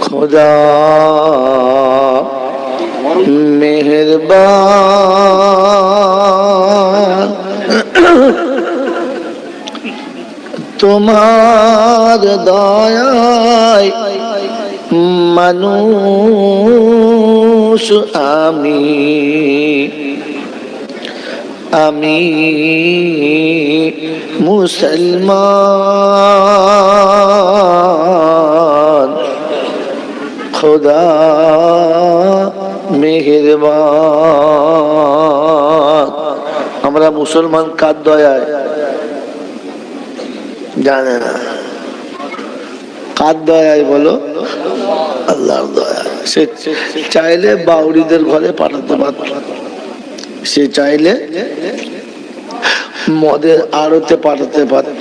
खुदा मेहरबान তোমার দয়ায় মানুষ আমি আমি মুসলমান खुदा मेहरबान। আমরা মুসলমান কার দয়ায় জানে না, কার দয়ায় বলো? আল্লাহর দয়ায়। সে চাইলে বাউরিদের ঘরে পাঠাতে পারত, সে চাইলে মদের আড়তে পাঠাতে পারত,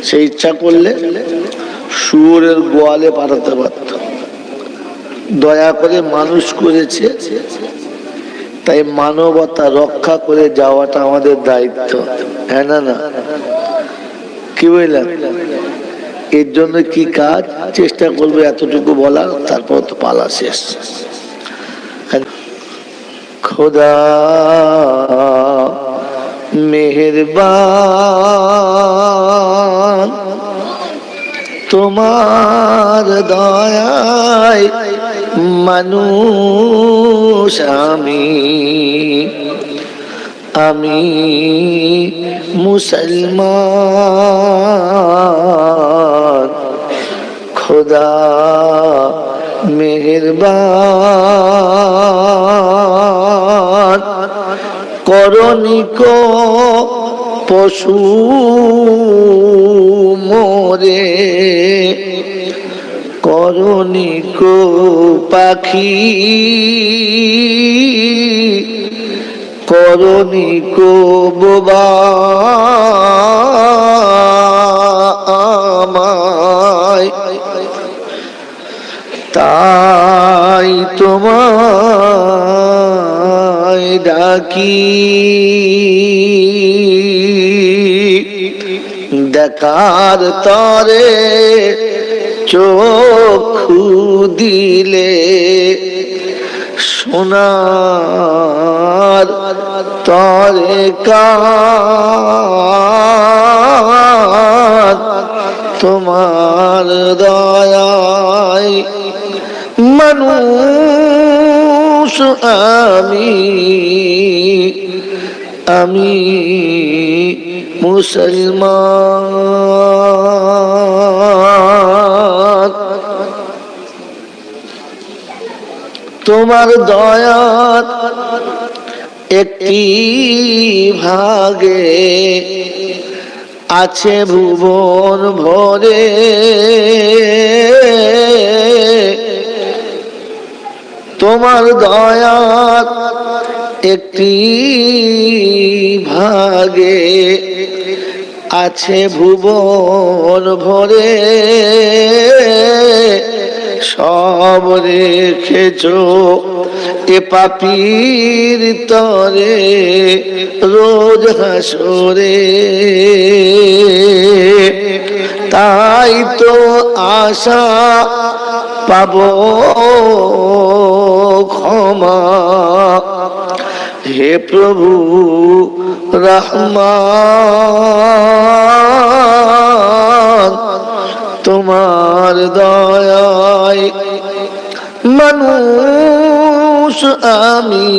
সে ইচ্ছা করলে শুয়োরের গোয়ালে পাঠাতে পারত। দয়া করে মানুষ করেছে, তাই মানবতা রক্ষা করে যাওয়াটা আমাদের দায়িত্ব, হ্যাঁ না? না কি বললাম? এর জন্য কি কাজ চেষ্টা করবে এতটুকু বলার, তারপর তো পালা শেষ। খোদা মেহেরবান তোমার দয়ায় মানুষ আমি আমি মুসলমান खुदा मेहरबान করণিকো পশু মোরে করণিকো পাখি করণিকো বোবা আমায় তাই তোমায় ডাকি দেখার তরে চক্ষু দিলে সোনার তরে কার তোমার দয়ায় মানুষ আমি আমি মুসলমান তোমার দয়াত একটি ভাগে আছে ভুবন ভরে তোমার দয়াত একটি ভাগে আছে ভুবন ভরে সব রেখেছো এ পাপীর তরে রোজ হাসরে তাই তো আশা পাবো ক্ষমা হে প্রভু রহমান তোমার দয়ায় মানুষ আমি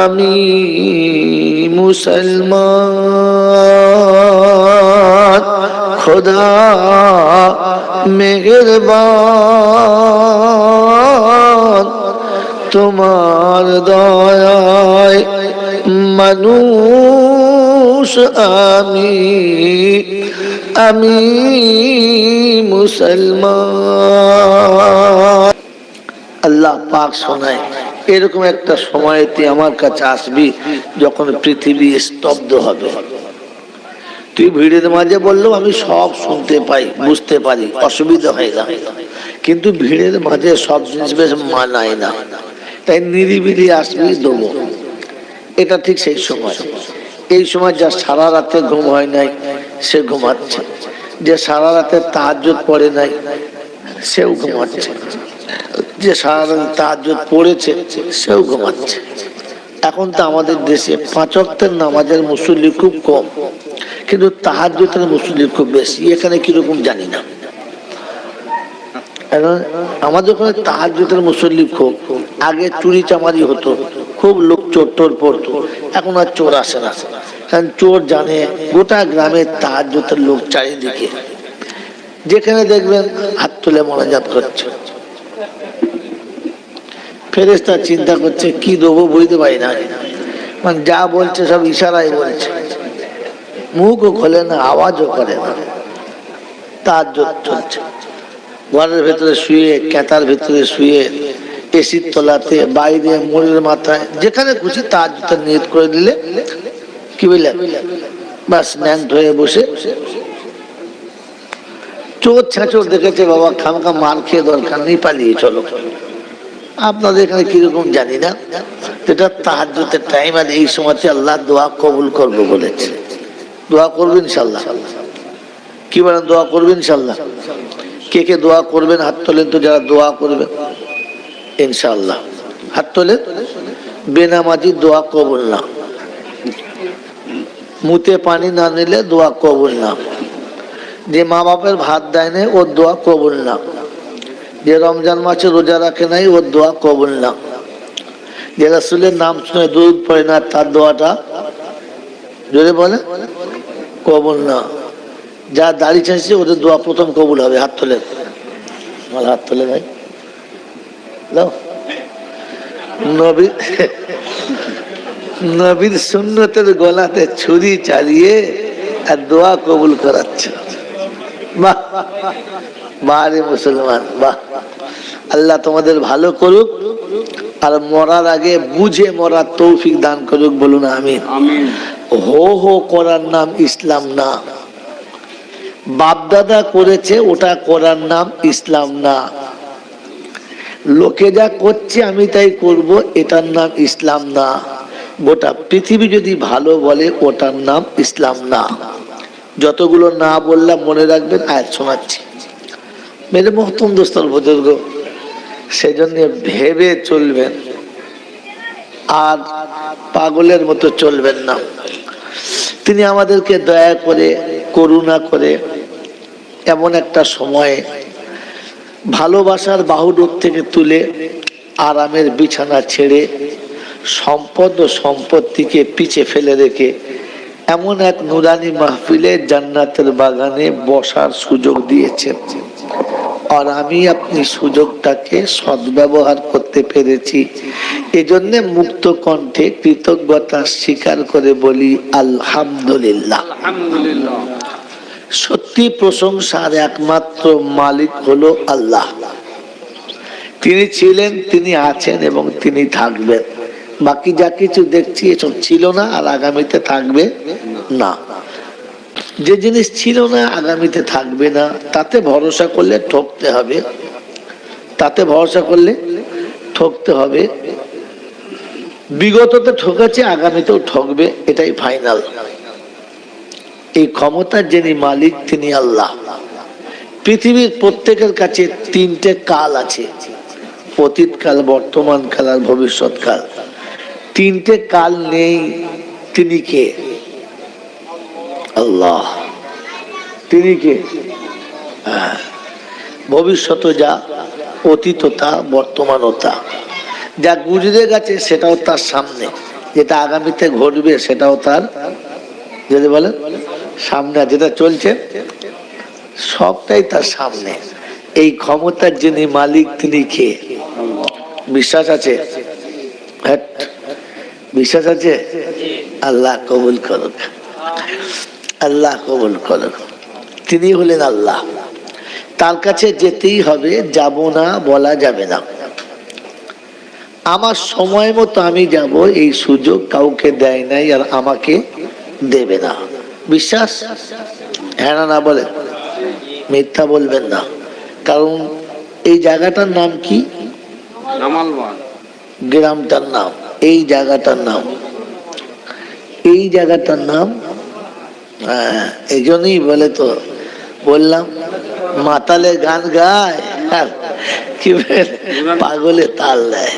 আমি মুসলমান খোদা মেহেরবান তোমার দয়ায় মানুষ আমি আমি মুসলমান। আল্লাহ পাক শোনায় এরকম একটা সময় তুই আমার কাছে আসবি যখন পৃথিবী স্তব্ধ হবে। তুই ভিড়ের মাঝে বললেও আমি সব শুনতে পাই, বুঝতে পারি, অসুবিধা হয় না, কিন্তু ভিড়ের মাঝে সব জিনিস বেশ মানায় না, তাই নিরিবিলি আসবি দেবো। এটা ঠিক সেই সময়, এই সময় যা সারা রাতে ঘুম হয় নাই সে ঘুমাচ্ছে, যে সারা রাতে তাহাজ্জুদ পড়ে নাই সেও ঘুমাচ্ছে, যে সারাদিন তাহাজ্জুদ পড়েছে সেও ঘুমাচ্ছে। এখন তো আমাদের দেশে 5 ওয়াক্তের নামাজের মুসল্লি খুব কম, কিন্তু তাহাজ্জুদের মুসল্লি খুব বেশি। এখানে কিরকম জানি না। আমাদের ওখানে তাহাজ্জুদের মুসল্লি খুব। আগে চুরি চামারি হতো, খুব লোক চোর টোর পড়তো, এখন আর চোর আসে না। কারণ চোর জানে গোটা গ্রামের তাহাজ্জুদের লোক চারিদিকে, যেখানে দেখবেন হাত তুলে মোনাজাত করছে। ফেরেশতা চিন্তা করছে কি দেবো বুঝতে পারি না, মানে যা বলছে সব ইশারায় বলছে, মুখও খোলে না, আওয়াজও করে না। তাহাজ্জুদ চলছে, ঘরের ভেতরে শুয়ে, ক্যাতার ভেতরে শুয়ে, এসির তলাতে, বাইরে, মোড়ের মাথায়, যেখানে খুশি তাহাজ্জুদের নিয়ত করে দিলে কি বললেন, বাস ন্যাংট হয়ে বসে। চোর ছাঁচোর দেখেছে বাবা, খামখা মার খেয়ে দরকার নেই, পালিয়ে চলো। আপনাদের এখানে কিরকম জানি না, এটা তাহাজ্জুদের টাইম, আর এই সময়তে আল্লাহ দোয়া কবুল করবে বলেছে। দোয়া করবেন ইনশাল্লাহ, কি বলেন, দোয়া করবেন ইনশাল্লাহ। কে কে দোয়া করবেন হাত তোলেন তো, যারা দোয়া করবেন ইনশাল্লাহ হাত তোলেন। বেনামাজি দোয়া কবুল না, মুতে পানি না নিলে দোয়া কবুল না, যে মা বাপের ভাত দেয় না ওর দোয়া কবুল না, যে রমজান মাসে রোজা রাখে নাই ওর দোয়া কবুল না, যে রাসূলের নাম শুনে দুরূদ পড়ে না তার দোয়াটা জোরে বলে কবুল না, যা দাড়ি চাইছে ওদের দোয়া প্রথম কবুল হবে। হাত তোলে, হাত তোলে ভাই, নবীর সুন্নতের গলাতে ছুরি চালিয়ে আর দোয়া কবুল করাচ্ছে। বাহ বাহ রে মুসলমান, বাহ। আল্লাহ তোমাদের ভালো করুক, আর মরার আগে বুঝে মরার তৌফিক দান করুক, বলুন আমিন। হো হো করার নাম ইসলাম না, বাপদাদা করেছে ওটা করার নাম ইসলাম না, লোকে যা করছে আমি তাই করব এটার নাম ইসলাম না, গোটা পৃথিবী যদি ভালো বলে ওটার নাম ইসলাম না। যতগুলো না বললাম মনে রাখবেন, আয়াত শোনাচ্ছি মেরে মহতম দোস্তর বুজুর্গ, সেজন্য ভেবে চলবেন, আর পাগলের মতো চলবেন না। তিনি আমাদেরকে দয়া করে, করুণা করে এমন একটা সময়ে ভালোবাসার বাহুডোর থেকে তুলে আরামের বিছানা ছেড়ে সম্পদ ও সম্পত্তিকে পিছে ফেলে রেখে এমন এক নুরানি মাহফিলে জান্নাতের বাগানে বসার সুযোগ দিয়েছেন। আর আমি আপনি সুযোগটাকে সদ্ব্যবহার করতে পেরেছি, এজন্য মুক্ত কণ্ঠে কৃতজ্ঞতা স্বীকার করে বলি আলহামদুলিল্লাহ। সত্যি প্রশংসার একমাত্র মালিক হলো আল্লাহ। তিনি ছিলেন, তিনি আছেন এবং তিনি থাকবেন। বাকি যা কিছু দেখছি এসব ছিল না আর আগামীতে থাকবে না। যে জিনিস ছিল না আগামীতে থাকবে না, তাতে ভরসা করলে ঠকতে হবে, তাতে ভরসা করলে ঠকতে হবে। বিগততে ঠকেছে, আগামীতেও ঠকবে, এটাই ফাইনাল। এই ক্ষমতার যিনি মালিক তিনি আল্লাহ। পৃথিবীর প্রত্যেকের কাছে 3টে কাল আছে, অতীত কাল, বর্তমান কাল আর ভবিষ্যৎ কাল। 3টে কাল নেই, তিনি কে? আল্লাহ। তিনি কে? ভবিষ্যৎ যা, অতীত তা, বর্তমানও তা। যা গুজরে গেছে সেটাও তার সামনে, যেটা আগামীতে ঘটবে সেটাও তার, যদি বলেন সামনে, যেটা চলছে সবটাই তার সামনে। এই ক্ষমতার যিনি মালিক তিনি কে? বিশ্বাস আছে? বিশ্বাস আছে? আল্লাহ কবুল করুক, আল্লাহ কবুল করুক। তিনি হলেন আল্লাহ, তার কাছে যেতেই হবে, যাব না বলা যাবে না। আমার সময় মতো আমি যাব, এই সুযোগ কাউকে দেয় নাই আর আমাকে দেবে না। বিশ্বাস? হ্যাঁ না বলে, মিথ্যা বলবেন না। কারণ এই জায়গাটার নাম কি? গ্রামটার নাম, এই জায়গাটার নাম, এই জায়গাটার নাম। এই জন্যই বলে তো বললাম, মাতালে গান গায় কি পাগলে তাল দেয়।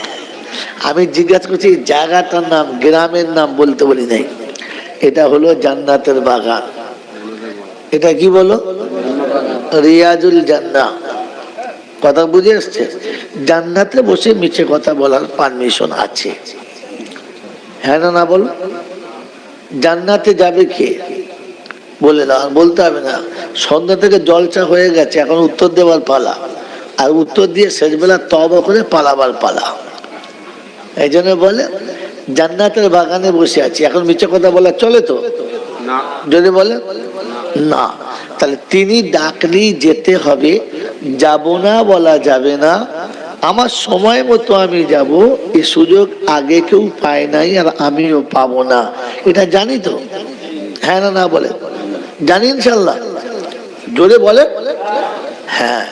আমি জিজ্ঞাসা করছি জায়গাটার নাম, গ্রামের নাম বলতে বলি নাই। এটা হলো জান্নাতের বাগান। এটা কি বলো? রিয়াজুল জান্নাহ। কথা বুঝে এসছে? জান্নাতে বসে মিছে কথা বলার পারমিশন আছে, হ্যাঁ না না বলো? জান্নাতে যাবে কে বলে না, বলতে হবে না। সন্ধ্যা থেকে জলচা হয়ে গেছে, এখন উত্তর দেওয়ার পালা, আর উত্তর দিয়ে শেষবেলা তওবা করে পালাবার পালা। এই জন্য বলে জান্নাতের বাগানে বসে আছি। এখন মিছে কথা বলা চলে তো? যদি বলে না, তাহলে তিনি ডাকলেই যেতে হবে, যাব না বলা যাবে না। আমার সময় মতো আমি যাব, এই সুযোগ আগে কেউ পায় নাই আর আমিও পাবো না, এটা জানি তো, হ্যাঁ না না বলে? জানি ইনশাল্লাহ। জোরে বলে হ্যাঁ।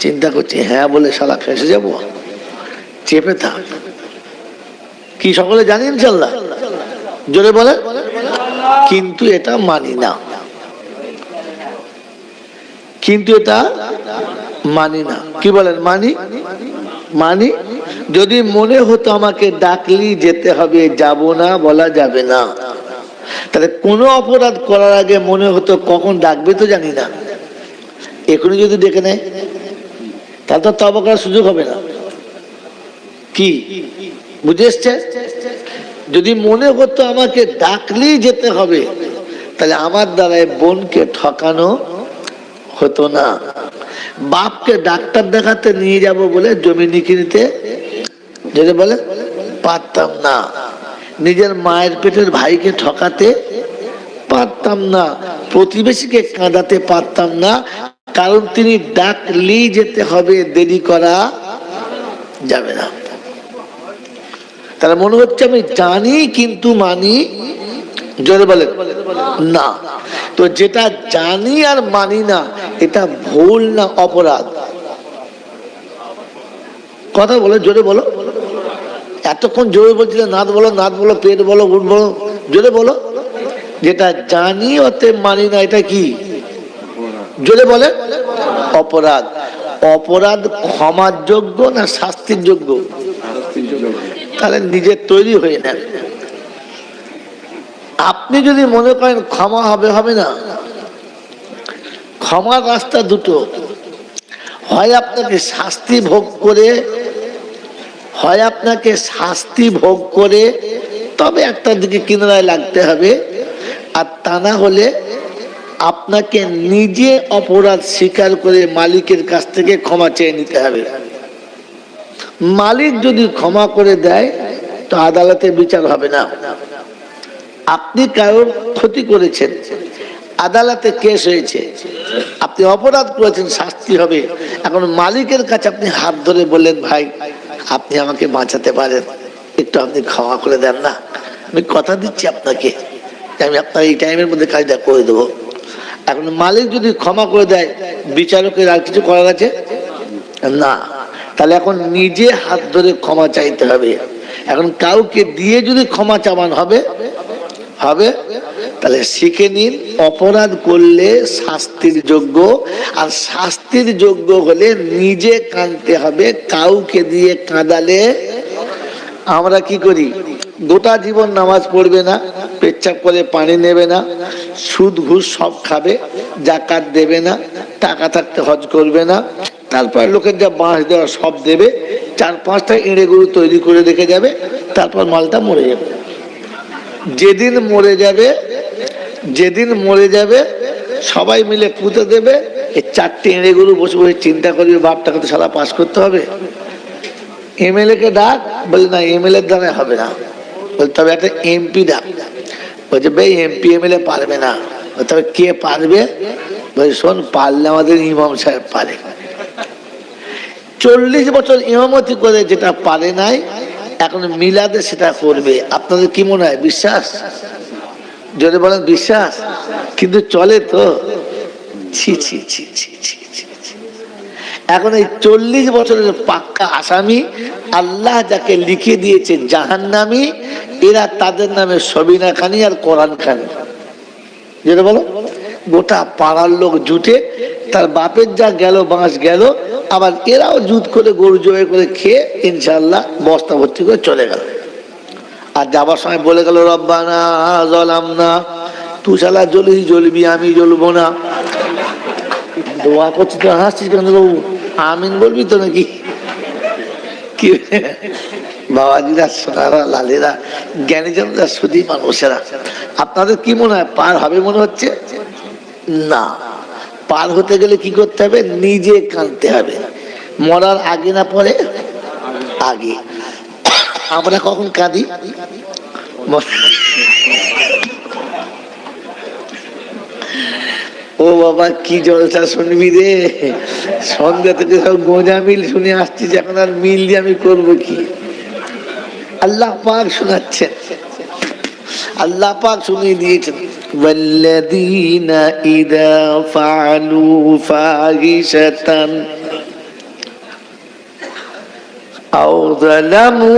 চিন্তা করছি হ্যাঁ বলে শালা ফেসে যাবো, চেপে থাক। কি সকলে জানি ইনশাল্লাহ? জোরে বলে। কিন্তু এটা মানি না, কিন্তু এটা মানি না। কি বলেন? মানি মানি। যদি মনে হতো আমাকে ডাকলি যেতে হবে, যাব না বলা যাবে না, তাহলে কোনো অপরাধ করার আগে মনে হতো কখন ডাকবে তো জানি না, এখনই যদি ডেকে নেয় তাহলে তো তওবা করার সুযোগ হবে না। কি বুঝে এসছে? যদি মনে হতো আমাকে ডাকলেই যেতে হবে, তাহলে আমার দ্বারায় বোনকে ঠকানো হতো না। বাপকে ডাক্তার দেখাতে নিয়ে যাব বলে জমি নিয়ে নিতে যদি বলে পারতাম না। নিজের মায়ের পেটের ভাইকে ঠকাতে পারতাম না, প্রতিবেশীকে কাঁদাতে পারতাম না, কারণ তিনি ডাকলেই যেতে হবে, দেরি করা যাবে না। তাহলে মনে হচ্ছে আমি জানি কিন্তু মানি, জোরে বলেন না। তো যেটা জানি আর মানি না, এটা ভুল না অপরাধ? কথা বলে জোরে বলো। এতক্ষণ জোরে বলছিলে নাদ বলো, নাদ বলো, পেট বলো, উঠ বলো, জোরে বলো। যেটা জানি অতএব মানি না, এটা কি? জোরে বলে অপরাধ। অপরাধ ক্ষমার যোগ্য না শাস্তির যোগ্য? তাহলে নিজে তৈরি হয়ে নেন। আপনি যদি মনে করেন ক্ষমা হবে, হবে না। ক্ষমার রাস্তা দুটো, হয় আপনাকে শাস্তি ভোগ করে, হয় আপনাকে শাস্তি ভোগ করে তবে একটা দিকে কিনারায় লাগতে হবে, আর তা না হলে আপনাকে নিজে অপরাধ স্বীকার করে মালিকের কাছ থেকে ক্ষমা চেয়ে নিতে হবে। মালিক যদি ক্ষমা করে দেয় তো আদালতে বিচার হবে না। আপনি কারোর ক্ষতি করেছেন, আদালতে কেস হয়েছে, আপনি অপরাধ করেছেন, শাস্তি হবে। এখন মালিকের কাছে আপনি হাত ধরে বললেন ভাই আপনি আমাকে বাঁচাতে পারেন, একটু আপনি ক্ষমা করে দেন না, আমি কথা দিচ্ছি আপনাকে আমি আপনার এই টাইমের মধ্যে কাজটা করে দেবো। এখন মালিক যদি ক্ষমা করে দেয়, বিচারকের আর কিছু করার আছে না। তাহলে এখন নিজে হাত ধরে ক্ষমা চাইতে হবে। এখন কাউকে দিয়ে যদি ক্ষমা চাওয়ান হবে হবে, তাহলে শিখে নিন অপরাধ করলে শাস্তির যোগ্য, আর শাস্তির যোগ্য হলে নিজে কাঁদতে হবে, কাউকে দিয়ে কাঁদালে। আমরা কি করি? গোটা জীবন নামাজ পড়বে না, পেচ্ছাপ করে পানি নেবে না, সুদ ঘুষ সব খাবে, জাকাত দেবে না, টাকা থাকতে হজ করবে না, তারপর লোকের যা বাঁশ দেওয়া সব দেবে, 4-5টা এঁড়ে গরু তৈরি করে রেখে যাবে, তারপর মালটা মরে যাবে। যেদিন মরে যাবে, যেদিন মরে যাবে সবাই মিলে পুঁতে দেবে, এই 4টে এঁড়ে গরু বসে বসে চিন্তা করবে বাপটাকে তো সারা পাস করতে হবে, এমএলএ কে ডাক, বলে না এমএলএ দ্বারা হবে না, বলতে হবে একটা এমপি ডাক। বলছে ভাই এমপি এমএলএ পারবে না, তবে কে পারবে? বলছে শোন, পারলে আমাদের ইমাম সাহেব পারে। 40 বছর ইমামতি করে যেটা পারে নাই, এখন মিলাদে সেটা করবে। আপনাদের কি মনে হয়? বিশ্বাস? যদি বলেন বিশ্বাস, কিন্তু চলে তো? ছি ছি ছি ছি ছি ছি। এখন এই 40 বছরের পাক্কা আসামি, আল্লাহ যাকে লিখে দিয়েছে জাহান্নামী, এরা তাদের নামে সবিনা খানি আর কোরআন খানি। যেটা বলো গোটা পাড়ার লোক জুটে তার বাপের যা গেল বাঁশ গেল, আবার এরাও জুত করে গরু জবাই করে খেয়ে ইনশাআল্লাহ বস্তা ভর্তি করে চলে গেল। আর যাবার সময় বলে গেল রব্বানা যালামনা, তুই শালা জ্বলিস জ্বলবি, আমি জ্বলবো না। দোয়া করছি তো হাসছিস কেন বাবু? আমিন বলবি তো নাকি? কি বাবাজিরা, সোনারা, লালেরা, জ্ঞানীজনরা, সুধী মানুষেরা, আপনাদের কি মনে হয় পার হবে মনে হচ্ছে? না, পার হতে গেলে কি করতে হবে? নিজে কাঁদতে হবে। মরার আগে না পরে? আগে। আমরা কখন কাঁদি? ও বাবা, কি জলসা শুনবি রে! সন্ধ্যা থেকে সব গোঁজা মিল শুনে আসছি, এখন আর মিল দিয়ে আমি করবো কি? আল্লাহ পাক শোনাচ্ছেন, আল্লাহ পাক শুনিয়ে দিয়েছেন, ওয়াল্লাযীনা ইযা ফাআলু ফাহিশাতান আও যালামু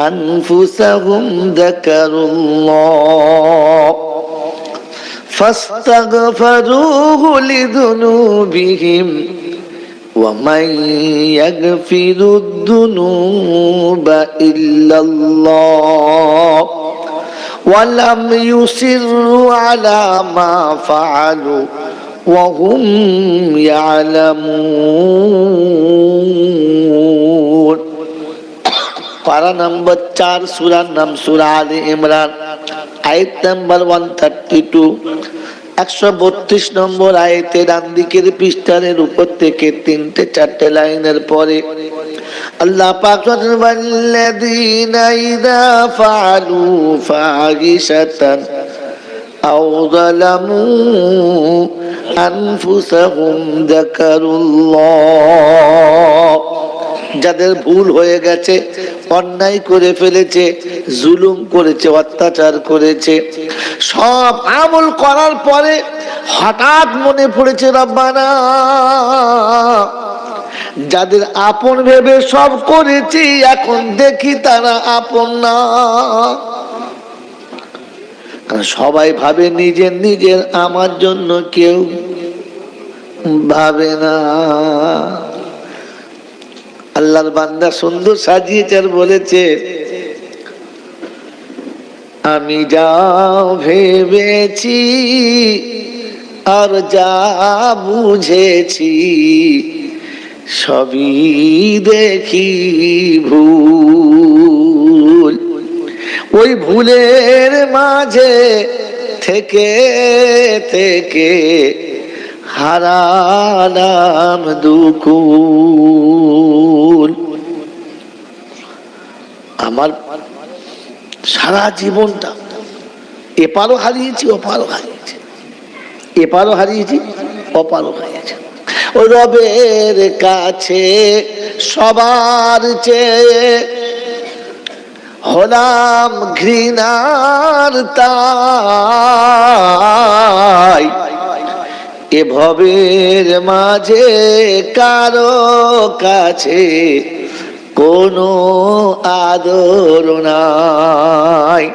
আনফুসাহুম যাকারুল্লাহ ফাস্তাগফিরু লিযুনুবিহিম ومن يغفر الذنوب إلا الله ولم يصروا على ما فعلوا وهم يعلمون। পারা নম্বর 4, সূরার নাম সূরা আলে ইমরান, আয়াত নাম্বার 132। 132 নম্বর আয়াতে ডান দিকের পৃষ্ঠার উপর থেকে 3-4 লাইনের পরে আল্লাহ পাক বলেন, ওয়াল্লাযীনা ইযা ফাআলু ফাহিশাতান আও যালামু আনফুসাহুম যাকারুল্লাহ। যাদের ভুল হয়ে গেছে, অন্যায় করে ফেলেছে, জুলুম করেছে, অত্যাচার করেছে, সব আমল করার পরে হঠাৎ মনে পড়েছে রব্বানা, যাদের আপন ভেবে সব করেছি এখন দেখি তারা আপন না। সবাই ভাবে নিজের নিজের, আমার জন্য কেউ ভাবে না। আল্লাহর বান্দা সুন্দর সাজিয়েছে আর বলেছে, আমি যা ভেবেছি আর যা বুঝেছি সবই দেখি ভুল। ওই ভুলের মাঝে থেকে থেকে হারালাম দুকুল। আমার সারা জীবনটা এপারও হারিয়েছি ওপারও হারিয়েছি, এপারও হারিয়েছি ওপারও হারিয়েছি। ও রবের কাছে সবার চেয়ে হলাম ঘৃণার তাই, এ ভবের মাঝে কারো কাছে কোনো আদর নাই।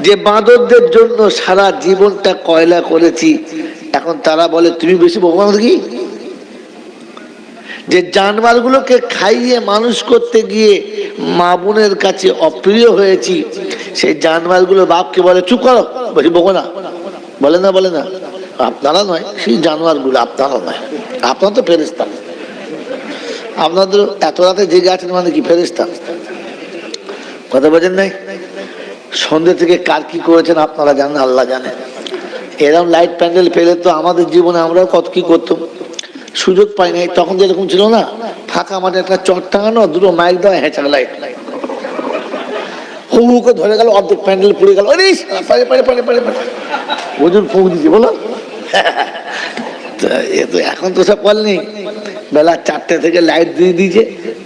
যে বাঁদরদের জন্য সারা জীবনটা কয়লা করেছি, এখন তারা বলে তুমি বেশি ভগবান কি? যে জানোয়ারগুলোকে খাইয়ে মানুষ করতে গিয়ে মা বোনের কাছে অপ্রিয় হয়েছি, সেই জানোয়ারগুলো বাপকে বলে চুপ করো, বেশি বকো না। বলে না, বলে না, আপনারা নয়, সেই জানোয়ারগুলো, আপনারা নয়, আপনারা তো ফেরেশতা। আপনাদের এত রাতে জেগে আছেন মানে কি ফেরেশতা? কথা বোঝেন নাই? সন্ধ্যে থেকে কার কি করেছেন আপনারা জানেন, আল্লাহ জানেন। এরকম লাইট প্যান্ডেল পেলে তো আমাদের জীবনে আমরাও কত কি করতাম, সুযোগ পাই নাই। তখন যেরকম ছিল না, ফাঁকা মাঠে একটা চট টাঙানো, দুটো মাইক দেওয়া, হেঁচা লাইট, হু হুকে ধরে গেল, অর্ধেক প্যান্ডেল পুড়ে গেল, ওজন ফুঁক দিচ্ছে বলো। এখন তো সব কল নেই, বেলা 4টে থেকে লাইট দিয়ে দিয়েছে,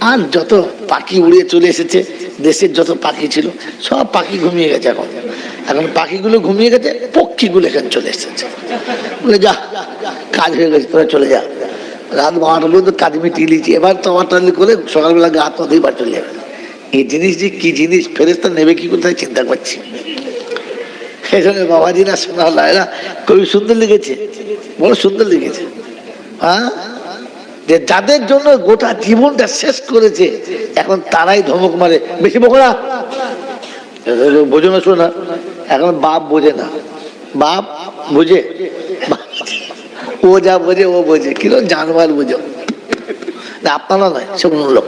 আর যত পাখি উড়ে চলে এসেছে, দেশের যত পাখি ছিল সব পাখি ঘুমিয়ে গেছে। এখন এখন পাখিগুলো ঘুমিয়ে গেছে, পক্ষীগুলো এখানে চলে এসেছে, বলে যা কাজ হয়ে গেছে, তোরা চলে যা। রাত 12টা পর্যন্ত কাজ মিটিয়ে নিয়েছি, এবার টমাটালি করে সকালবেলা গা হাত ধুয়ে বাড়ি চলে যাবে। এই জিনিস যে কি জিনিস, ফেরেশতা নেবে কি কোথায় চিন্তা করছি। সেই জন্য বাবাজি না শোনা এরা খুবই সুন্দর লিখেছে, বড় সুন্দর লিখেছে। হ্যাঁ, যে যাদের জন্য গোটা জীবনটা শেষ করেছে এখন তারাই ধমক মারে, বেশি বকো না, বোঝো না, শোনা। এখন বাপ বোঝে না, বাপ বোঝে, ও যা বোঝে ও বোঝে, কিরকম জানবার বোঝো না, আপনারা নয় সব লোক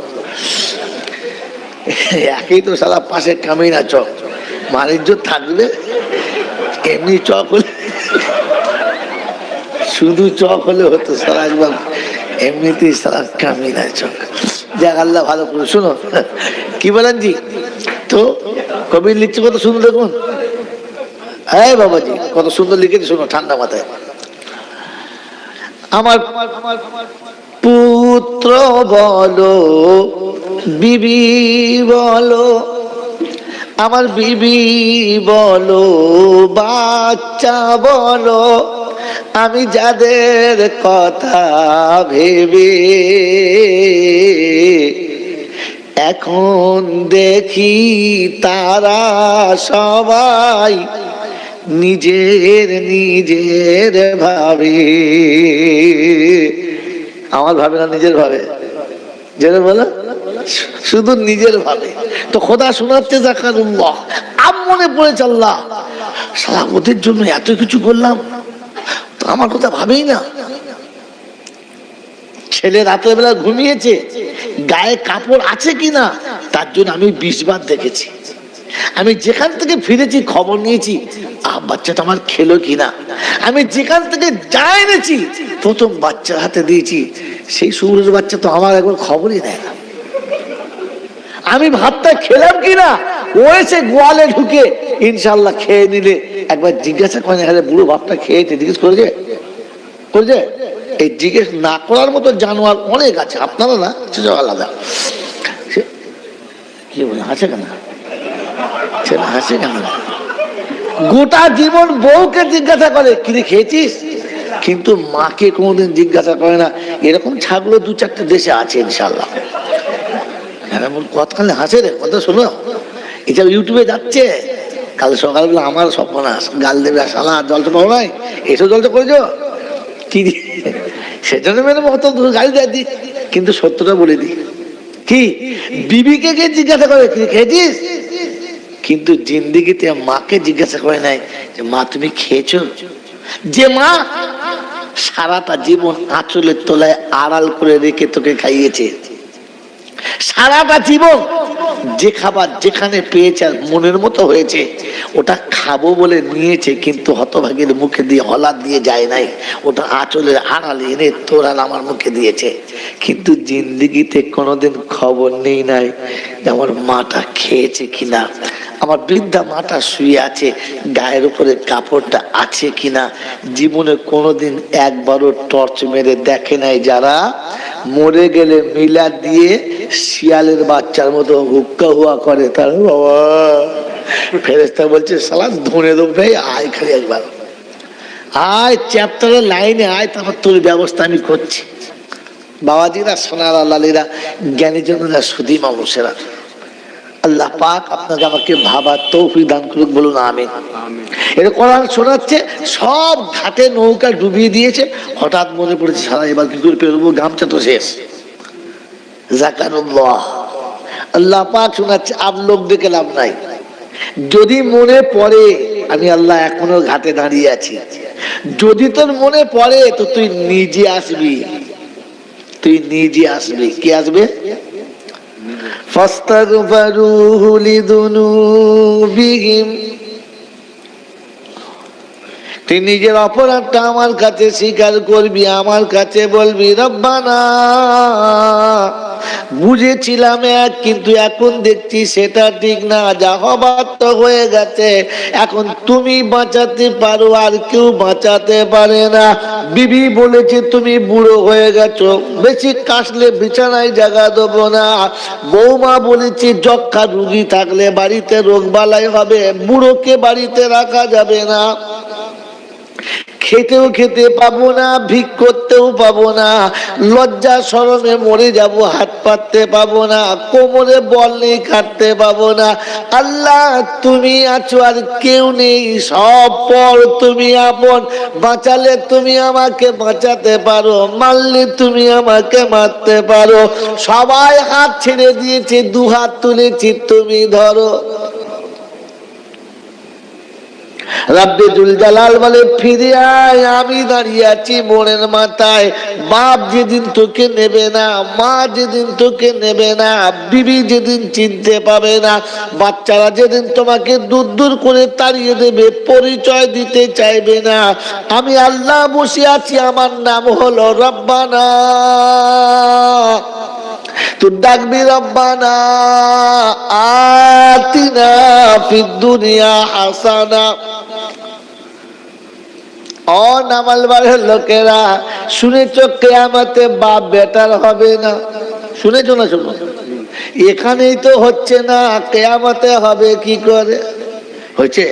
একই তো সারা পাশে কামিনা চক, বাণিজ্য থাকবে এমনি চক হলে, শুধু চক হলে হতো সারা, একবার এমনিতেই সারা কামিনা চক। যাক আল্লাহ ভালো করে। শুনো কি বলেন জি, তো কবি লিখছে কত সুন্দর, দেখুন হ্যাঁ বাবাজি কত সুন্দর লিখেছে, শোনো ঠান্ডা মাথায়। আমার পুত্র বলো, বিবি বলো, আমার বিবি বলো, বাচ্চা বলো, আমি যাদের কথা ভেবে এখন দেখি তারা সবাই নিজের নিজের ভাবে। আমার ভাবে না, নিজের ভাবে, যেটা বলো শুধু নিজের ভাবে। তো খোদা শোনাচ্ছে জাকারুল্লাহ, আম মনে পড়েছে আল্লাহ সারা ওদের জন্য এত কিছু করলাম, তো আমার কথা ভাবেই না। ছেলে রাতের বেলা ঘুমিয়েছে, গায়ে কাপড় আছে কিনা তার জন্য আমি 20 বার দেখেছি। আমি যেখান থেকে ফিরেছি খবর নিয়েছি বাচ্চাটা আমার খেলো কিনা। আমি যেখান থেকে যা এনেছি প্রথম বাচ্চার হাতে দিয়েছি, সেই শুভ্রের বাচ্চা তো আমার একবার খবরই নেয় না। আমি ভাতটা খেলাম কিনা ও এসে গোয়ালে ঢুকে ইনশাল্লাহ খেয়ে নিলে একবার জিজ্ঞাসা করে, হ্যাঁ বুড়ো ভাতটা খেয়েছে, জিজ্ঞেস করেছে করেছে। এই জিজ্ঞেস না করার মতো জানোয়ার অনেক আছে, আপনারা না, সেটা আলাদা। কি বলে হাসে কেন, ছেলে হাসে কেন? গোটা জীবন বউকে জিজ্ঞাসা করে কি খেয়েছিস, কিন্তু মাকে কোনোদিন জিজ্ঞাসা করে না। এরকম ছাগল 2-4টে দেশে আছে ইনশাল্লাহ। কতখানি হাসে রে, কথা শোনো, এটা ইউটিউবে যাচ্ছে। কাল সকালবেলা আমার সর্বনাশ, গাল দেবে শালা, জলটা পাবো নাই, এসব জলটা করেছ কি, সেজন্য মেরে মত গাড়ি দেয় দি, কিন্তু সত্যটা বলে দি। কি বিবিকে কে জিজ্ঞাসা করে কি খেয়েছিস, কিন্তু জিন্দিগিতে মাকে জিজ্ঞাসা করে নাই যে মা তুমি খেয়েছো। যে মা সারাটা জীবন আঁচলের তলায় আড়াল করে রেখে তোকে খাইয়েছে, সারাটা জীবন যে খাবার যেখানে পেয়েছে আর মনের মতো হয়েছে ওটা খাবো বলে নিয়েছে, কিন্তু হতভাগের মুখে দিয়ে হলা দিয়ে যায় নাই, ওটা আঁচলের আড়ালে এনে তোরা আমার মুখে দিয়েছে। কিন্তু জিন্দিগিতে কোনোদিন খবর নেই নাই যে আমার মাটা খেয়েছে কিনা, আমার বৃদ্ধা মাটা শুয়ে আছে গায়ের উপরে কাপড়টা আছে কিনা। জীবনে কোনোদিন একবারও টর্চ মেরে দেখে নাই যারা মরে গেলে মিলা দিয়ে শিয়ালের বাচ্চার মতো হুক্কা হুয়া করে। তার বাবা ফেরেশতা বলছে শালা ধরে দেব ভাই, আয় খালি একবার আয়, চ্যাপ্টারের লাইনে আয়, তারপর তোর ব্যবস্থা আমি করছি। বাবাজিরা, সোনার আল্লাহরা, জ্ঞানী জনেরা, সুধী মানুষেরা, আল্লাহ পাক আপনাকে আমাকে ভাবার তৌফিক দান করুক, বলুন আমিন। এটা কোরআন শোনাচ্ছে, সব ঘাটে নৌকা ডুবিয়ে দিয়েছে, হঠাৎ মনে পড়েছে সারা এবার কি করে পেরোবো, গামছা তো শেষ। জাকারুল্লাহ, আল্লাহ পাক শোনাচ্ছে, আর লোক দেখে লাভ নাই। যদি মনে পড়ে আমি আল্লাহ এখনো ঘাটে দাঁড়িয়ে আছি, যদি তোর মনে পড়ে তো তুই নিজে আসবি, তুই নিজে আসবি। কি আসবে? ফাস্তাগফিরু লিযুনুবিহিম, তুই নিজের অপরাধটা আমার কাছে স্বীকার করবি, আমার কাছে বলবি রব্বানা বুঝেছিলাম এক, কিন্তু এখন দেখছি সেটা ঠিক না, যা হবার তো হয়ে গেছে, এখন তুমি বাঁচাতে পারো, আর কেউ বাঁচাতে পারে না। বিবি বলেছে তুমি বুড়ো হয়ে গেছো, বেশি কাশলে বিছানায় জায়গা দেবো না। বৌমা বলেছে যক্ষা রোগী থাকলে বাড়িতে রোগ বালাই হবে, বুড়োকে বাড়িতে রাখা যাবে না। খেতেও খেতে পাবো না, ভিক করতেও পাবো না, লজ্জা শরমে মরে যাব, হাত পাততে পাবো না, কোমরে বল নেই, কাটতে পাবো না। আল্লাহ তুমি আছো আর কেউ নেই, সব পর, তুমি আপন। বাঁচালে তুমি আমাকে বাঁচাতে পারো, মারলে তুমি আমাকে মারতে পারো। সবাই হাত ছেড়ে দিয়েছে, দু হাত তুলেছি, তুমি ধরো। রাব্বে জুল জালাল বলে ফিরে আয়, আমি দাঁড়িয়ে আছি মোড়ের মাথায়। বাপ যেদিন তোকে নেবে না, মা যেদিন তোকে নেবে না, বিবি যেদিন চিনতে পাবে না, বাচ্চারা যেদিন তোমাকে দূর দূর করে তাড়িয়ে দেবে, পরিচয় দিতে চাইবে না, আমি আল্লাহ বসে আছি, আমার নাম হলো রব্বানা। তুই ডাকবি রব্বানা আতিনা ফিদ দুনিয়া হাসানা। ও নামালবারের লোকেরা, শুনেছ কিয়ামতে বাপ বেটার হবে না? শুনেছ না? শুনো, এখানেই তো হচ্ছে না, কিয়ামতে হবে কি করে? হয়েছে?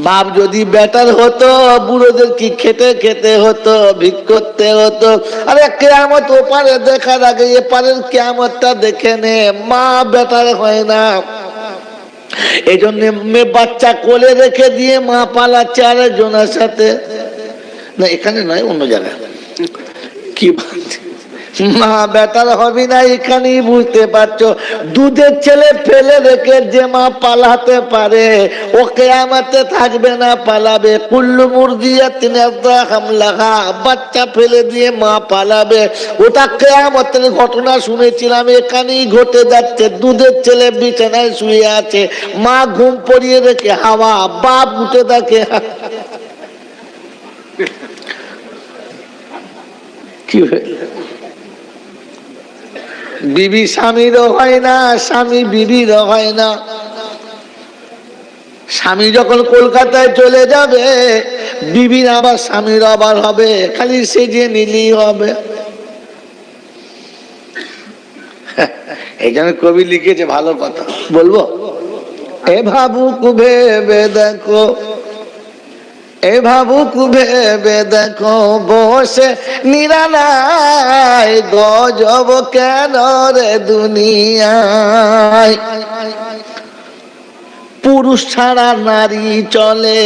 বাপ যদি বেটার হতো, বুড়োদের কি খেতে খেতে হতো, ভিক করতে হতো? আরে কিয়ামত ওপারে দেখার আগে এপারের কিয়ামতটা দেখে নে। মা বেটার হয় না, এই জন্য মেয়ে বাচ্চা কোলে রেখে দিয়ে মা পালাচ্ছে আরেকজনের সাথে। না এখানে নয়, অন্য জায়গায়। কি মা বেটার হবি না, এখানেই বুঝতে পারছো। দুধের ছেলে ফেলে রেখে যে মা পালাতে পারে, ও কিয়ামতে থাকবে না, পালাবে। কুল্লু মুরগিয়াতিন হামলাহা, বাচ্চা ফেলে দিয়ে মা পালাবে। ওটা কিয়ামতের ঘটনা শুনেছিলাম, এখানেই ঘটে যাচ্ছে। দুধের ছেলে বিছানায় শুয়ে আছে, মা ঘুম পড়িয়ে রেখে হাওয়া, বাপ উঠে দেখে কি বিবি স্বামীরও হয় না, স্বামী বিবিরও হয় না। স্বামী যখন কলকাতায় চলে যাবে, বিবির আবার স্বামীর আবার হবে, খালি সেজে নিলেই হবে। এই জন্য কবি লিখেছে, ভালো কথা বলবো, এ ভাবুক ভেবে দেখো, এ ভাবুক ভেবে দেখো, বসে নিরালায়, গজব কেন রে দুনিয়ায়। পুরুষ ছাড়া নারী চলে।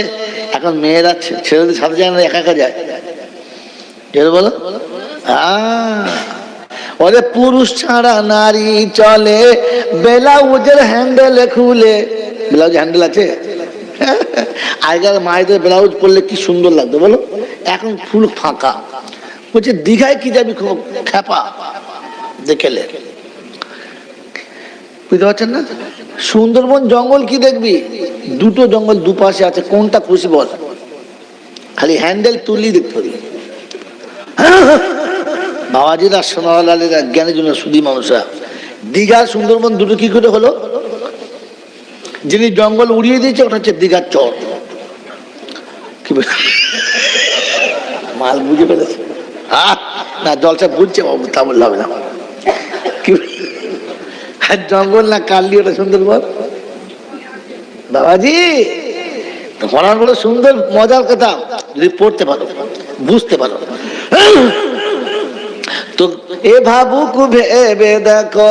এখন মেয়েরা ছেলেদের সাথে যায় না, একা একা যায়, বলো? ওরে পুরুষ ছাড়া নারী চলে, ব্লাউজের হ্যান্ডেল খুলে। ব্লাউজ হ্যান্ডেল আছে? আগের মায়েদের ব্লাউজ পরলে কি সুন্দর লাগতো বলো, এখন ফুল ফাঁকা। বলছে দীঘায় কি যাবি, খ্যাপা দেখেলে, বুঝতে পারছেন না? সুন্দরবন জঙ্গল কি দেখবি, দুটো জঙ্গল দুপাশে আছে, কোনটা খুশি বল? খালি হ্যান্ডেল তুলি দেখতে পাবি। বাবাজিরা, সোনালালেরা, জ্ঞানের জন্য সুধী মানুষরা, দীঘা সুন্দরবন দুটো কি করে হলো? যিনি জঙ্গল উড়িয়ে দিয়েছে, ওটা হচ্ছে দীঘার চর। কি মাল বুঝে পেরেছে? না জলসা বুঝছে, তা বললে হবে না। কি জঙ্গল না কাললি, ওটা সুন্দরবন। বাবাজি হরান বলে সুন্দর, মজার কথা, যদি পড়তে পারো, বুঝতে পারো। তো এ ভাবুক ভেবে দেখো,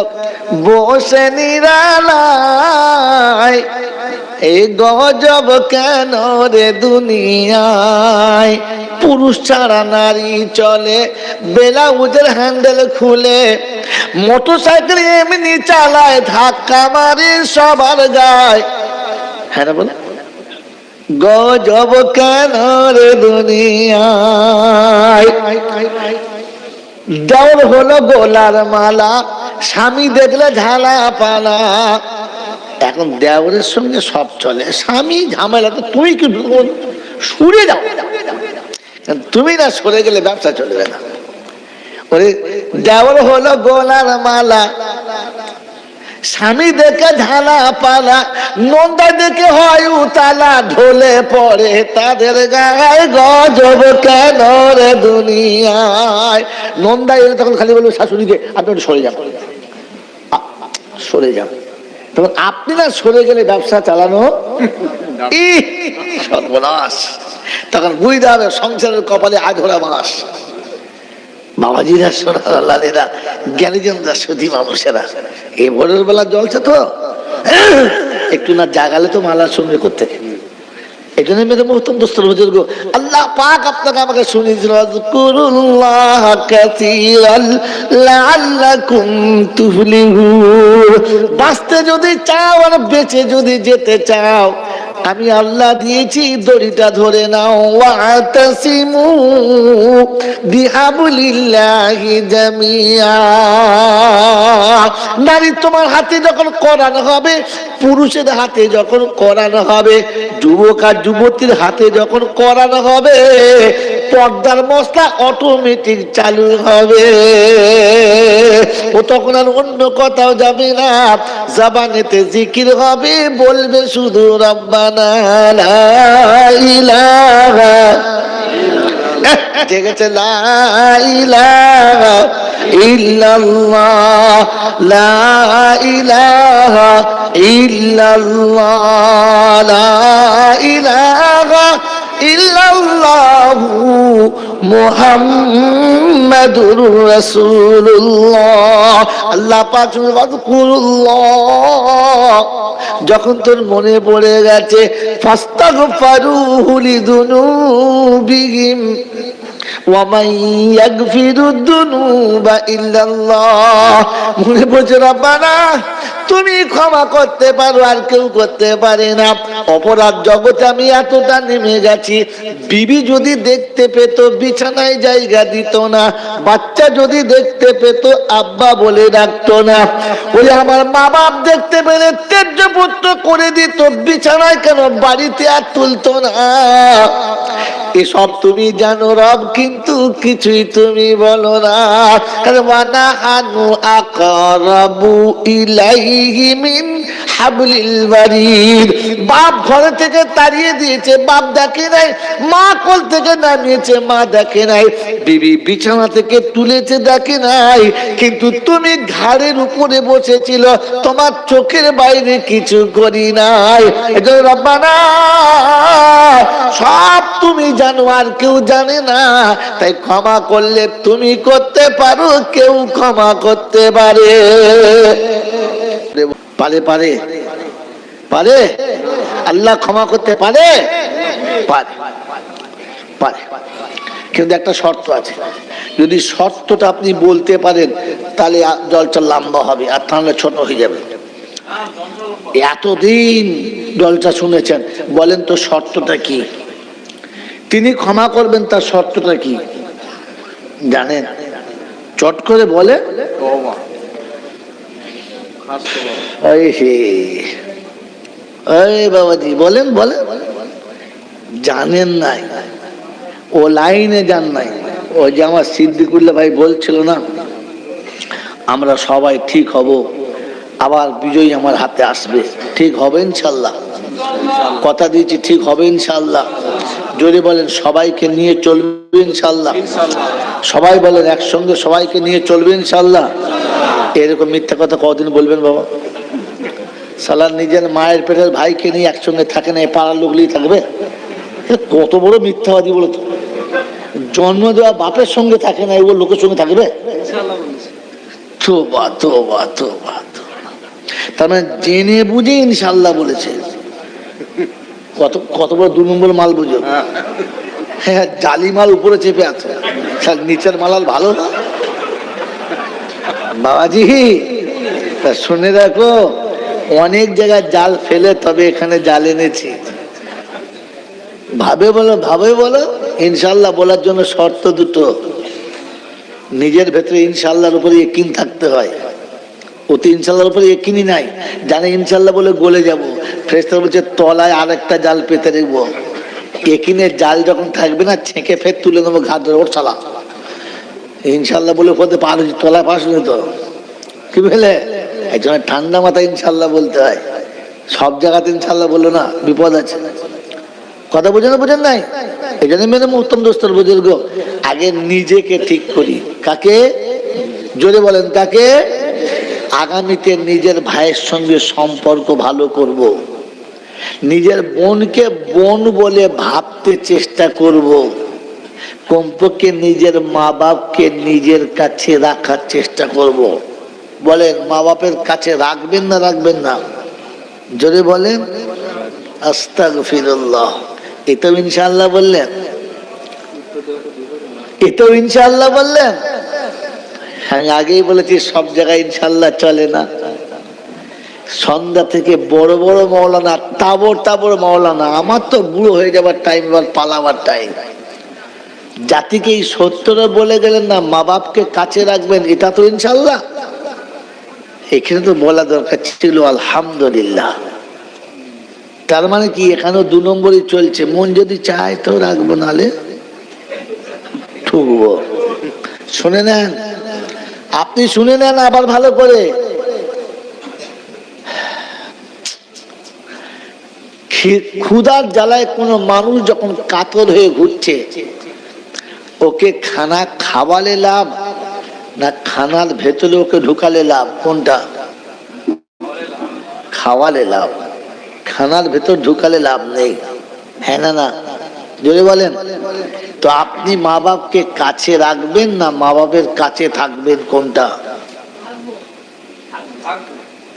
বসে নিরালায়, এই গজব কেন রে দুনিয়ায়। পুরুষ ছাড়া নারী চলে, ব্লাউজের হ্যান্ডেল খুলে, মোটরসাইকেল এমনি চালায়, ধাক্কা মারে সবার গায়। হ্যাঁ না বলো, গজব কেন রে দুনিয়ায়। দেওর হলো গোলার মালা, স্বামী দেখলে ঝালা পালা। এখন দেওরের সঙ্গে সব চলে, স্বামী ঝামেলা, তো তুমি কি সরে যাও, তুমি না সরে গেলে ব্যবসা চলবে না। ওরে দেওর হলো গোলার মালা, স্বামী দেখে ঝালা পালা, নন্দা দেখে হয় উতালা, ঢোলে পড়ে তাদের গায়ে, গজব কেন রে দুনিয়ায়। নন্দা এলে তখন খালি বলবো শাশুড়িকে, আপনি একটু সরে যান, সরে যান। তখন আপনি না সরে গেলে ব্যবসা চালানো সর্বনাশ। তখন বুঝতে হবে সংসারের কপালে আধরা মাস। বাবাজিরা, সোনার লালেরা, জ্ঞানীজনরা, সুধী মানুষেরা, এই ভোরের বেলা জলছে তো একটু না জাগালে তো মালার সঙ্গে করতে। এই জন্য মেরে মোহতম দোস্তর বুজুর্গ, আল্লাহ পাক আপনাকে আমাকে শুনিয়েছিল, আযকুরুল্লাহ কাসীরান লাআল্লাকুম তুফলিহুন। বাঁচতে যদি চাও আর বেঁচে যদি যেতে চাও, আমি আল্লাহ দিয়েছি, দড়িটা ধরে নাও। ওয়াতাসিমু বিহাবলিল্লাহি জামিআ। নারী তোমার হাতে যখন কোরআন হবে, পুরুষের হাতে যখন কোরআন হবে, যুবক আর যুবতীর হাতে যখন কোরআন হবে, পর্দার মশলা অটোমেটিক চালু হবে। ও তখন আর অন্য কোথাও যাবে না, জবানেতে জিকির হবে, বলবে শুধু রব্বানা লা ইলাহা, দেখেছে, লা ইলাহা ইল্লাল্লাহ, লা ইলাহা ইল্লাল্লাহ, লা ইলাহা ইল্লাল্লাহু মুহাম্মাদুর রাসূলুল্লাহ। আল্লাহ পাক আযকুরুল্লাহ, যখন তোর মনে পড়ে গেছে, ফাস্তাগফিরু লিযুনুবিহিম ওয়া মান ইয়াগফিরুদ যুনুবা ইল্লাল্লাহ। মনে পড়ছে রব্বানা তুমি ক্ষমা করতে পারো, আর কেউ করতে পারে না। অপরাধ জগতে আমি এতটা নেমে গেছি, বিবি যদি দেখতে পেত বিছানায় জায়গা দিত না, বাচ্চা যদি দেখতে পেত আব্বা বলে ডাকতো না, ওই আমার মা বাপ দেখতে পেলে তেজ্য পুত্র করে দিত, বিছানায় কেন বাড়িতে আর তুলতো না। এসব তুমি জানো রব, কিন্তু কিছুই তুমি বলো না। ওয়ানাহানু আকরাবু ইলাইহি মিন হাবলিল বারিদ। বাপ ঘরে থেকে তাড়িয়ে দিয়েছে, বাপ দেখে নাই, মা কোল থেকে নামিয়েছে, মা দেখে নাই, বিবি বিছানা থেকে তুলেছে, দেখে নাই, কিন্তু তুমি ঘাড়ের উপরে বসেছিল, তোমার চোখের বাইরে কিছু করি নাই। এজন্য রব্বানা সব তুমি জানো, আর কেউ জানে না, তাই ক্ষমা করলে তুমি করতে পারো, কেউ ক্ষমা করতে পারে পারে পারে পারে আল্লাহ ক্ষমা করতে পারে পারে পারে, কিন্তু একটা শর্ত আছে। যদি শর্তটা আপনি বলতে পারেন, তাহলে জলচা লম্বা হবে, আর তাহলে ছোট হয়ে যাবে। এতদিন জলচা শুনেছেন, বলেন তো শর্তটা কি? তিনি ক্ষমা করবেন, তার শর্তটা কি জানেন? চট করে বলে, বাবাজি বলেন, বলেন। জানেন নাই, ও লাইনে যান নাই। ওই যে আমার সিদ্দিকুল্লাহ ভাই বলছিল না, আমরা সবাই ঠিক হব, আবার বিজয়ী আমার হাতে আসবে। ঠিক হবে ইনশাল্লাহ, কথা দিয়েছি, ঠিক হবে ইনশাল্লাহ। জোরে বলেন, সবাইকে নিয়ে চলবে ইনশাল্লাহ। সবাই বলেন, একসঙ্গে সবাইকে নিয়ে চলবে ইনশাল্লাহ। এরকম মিথ্যা কথা কদিন বলবেন বাবা? সালা নিজের মায়ের পেটের ভাইকে নিয়ে একসঙ্গে থাকে না, পাড়ার লোকগুলি থাকবে? কত বড় মিথ্যাবাদী বলো তো। জন্ম দেওয়া বাপের সঙ্গে থাকে না, এগুলো লোকের সঙ্গে থাকবে? তোবা তোবা তোবা। তার মানে জেনে বুঝে ইনশাল্লাহ বলেছে। কত কত বড় 2 নম্বর মাল বুঝো। হ্যাঁ, জালি মাল উপরে চেপে আছে, নিচের মালাল ভালো না। বাবাজি শুনে দেখো, অনেক জায়গায় জাল ফেলে তবে এখানে জাল এনেছি। ভাবে বলো, ভাবে বলো। ইনশাল্লাহ বলার জন্য শর্ত দুটো, নিজের ভেতরে ইনশাল্লাহর উপরে ইকিন থাকতে হয়। অতি ইনশাল্লাহর উপরে ইকিনই নাই, জানে ইনশাল্লাহ বলে গলে যাব। ফেরেশতারা বলছে তলায় আরেকটা জাল পেতে রাখবো। ইকিনের জাল যখন থাকবে না, ছেঁকে ফের তুলে নেবো, ঘাট ধরে ওর চালা। ইনশাল্লাহ বলে পথে পার হয়েছে, তলায় পাশ নি তো কি বলে। এই জন্য ঠান্ডা মাথায় ইনশাল্লাহ বলতে হয়। সব জায়গাতে ইনশাল্লাহ বলো না, বিপদ আছে। কথা বুঝেন, বুঝেন নাই? এই জন্য মেরে উত্তম দোস্তর বুজুর্গ, আগে নিজেকে ঠিক করি। কাকে? জোরে বলেন, কাকে? আগামীতে নিজের ভাইয়ের সঙ্গে সম্পর্ক ভালো করব, নিজের বোনকে বোন বলে ভাবতে চেষ্টা করব, কমপক্ষে নিজের মা বাপকে নিজের কাছে রাখার চেষ্টা করব। বলেন, মা বাপের কাছে রাখবেন না রাখবেন না? জোরে বলেন। আস্তাগফিরুল্লাহ। এটাও ইনশাআল্লাহ বললেন? এটাও ইনশাআল্লাহ বললেন? আমি আগেই বলেছি সব জায়গায় ইনশাআল্লাহ চলে না। সন্ধ্যা থেকে বড় বড় মাওলানা, তাবর তাবর মাওলানা, আমার তো বুড়ো হয়ে যাবার টাইম, এবার পালাবার টাইম। জাতিকে এই সত্যটা বলে গেলেন না, মা বাপকে কাছে রাখবেন, এটা তো ইনশাআল্লাহ। এখানে তো বলা দরকার ছিল আলহামদুলিল্লাহ। তার মানে কি এখানেও 2 নম্বরই চলছে, মন যদি চায় তো রাখবো, নালে ঠুকবো। শুনে নেন, আপনি শুনে নেন আবার ভালো করে। ক্ষুধার জ্বালায় কোনো মানুষ যখন কাতর হয়ে ঘুরছে, ওকে খানা খাওয়ালে লাভ না খানার ভেতরে ওকে ঢুকালে লাভ? কোনটা? খাওয়ালে লাভ, খানার ভেতর ঢুকালে লাভ নেই। হ্যাঁ না? না জোরে বলেন। তো আপনি মা বাপকে কাছে রাখবেন না মা বাপের কাছে থাকবেন? কোনটা?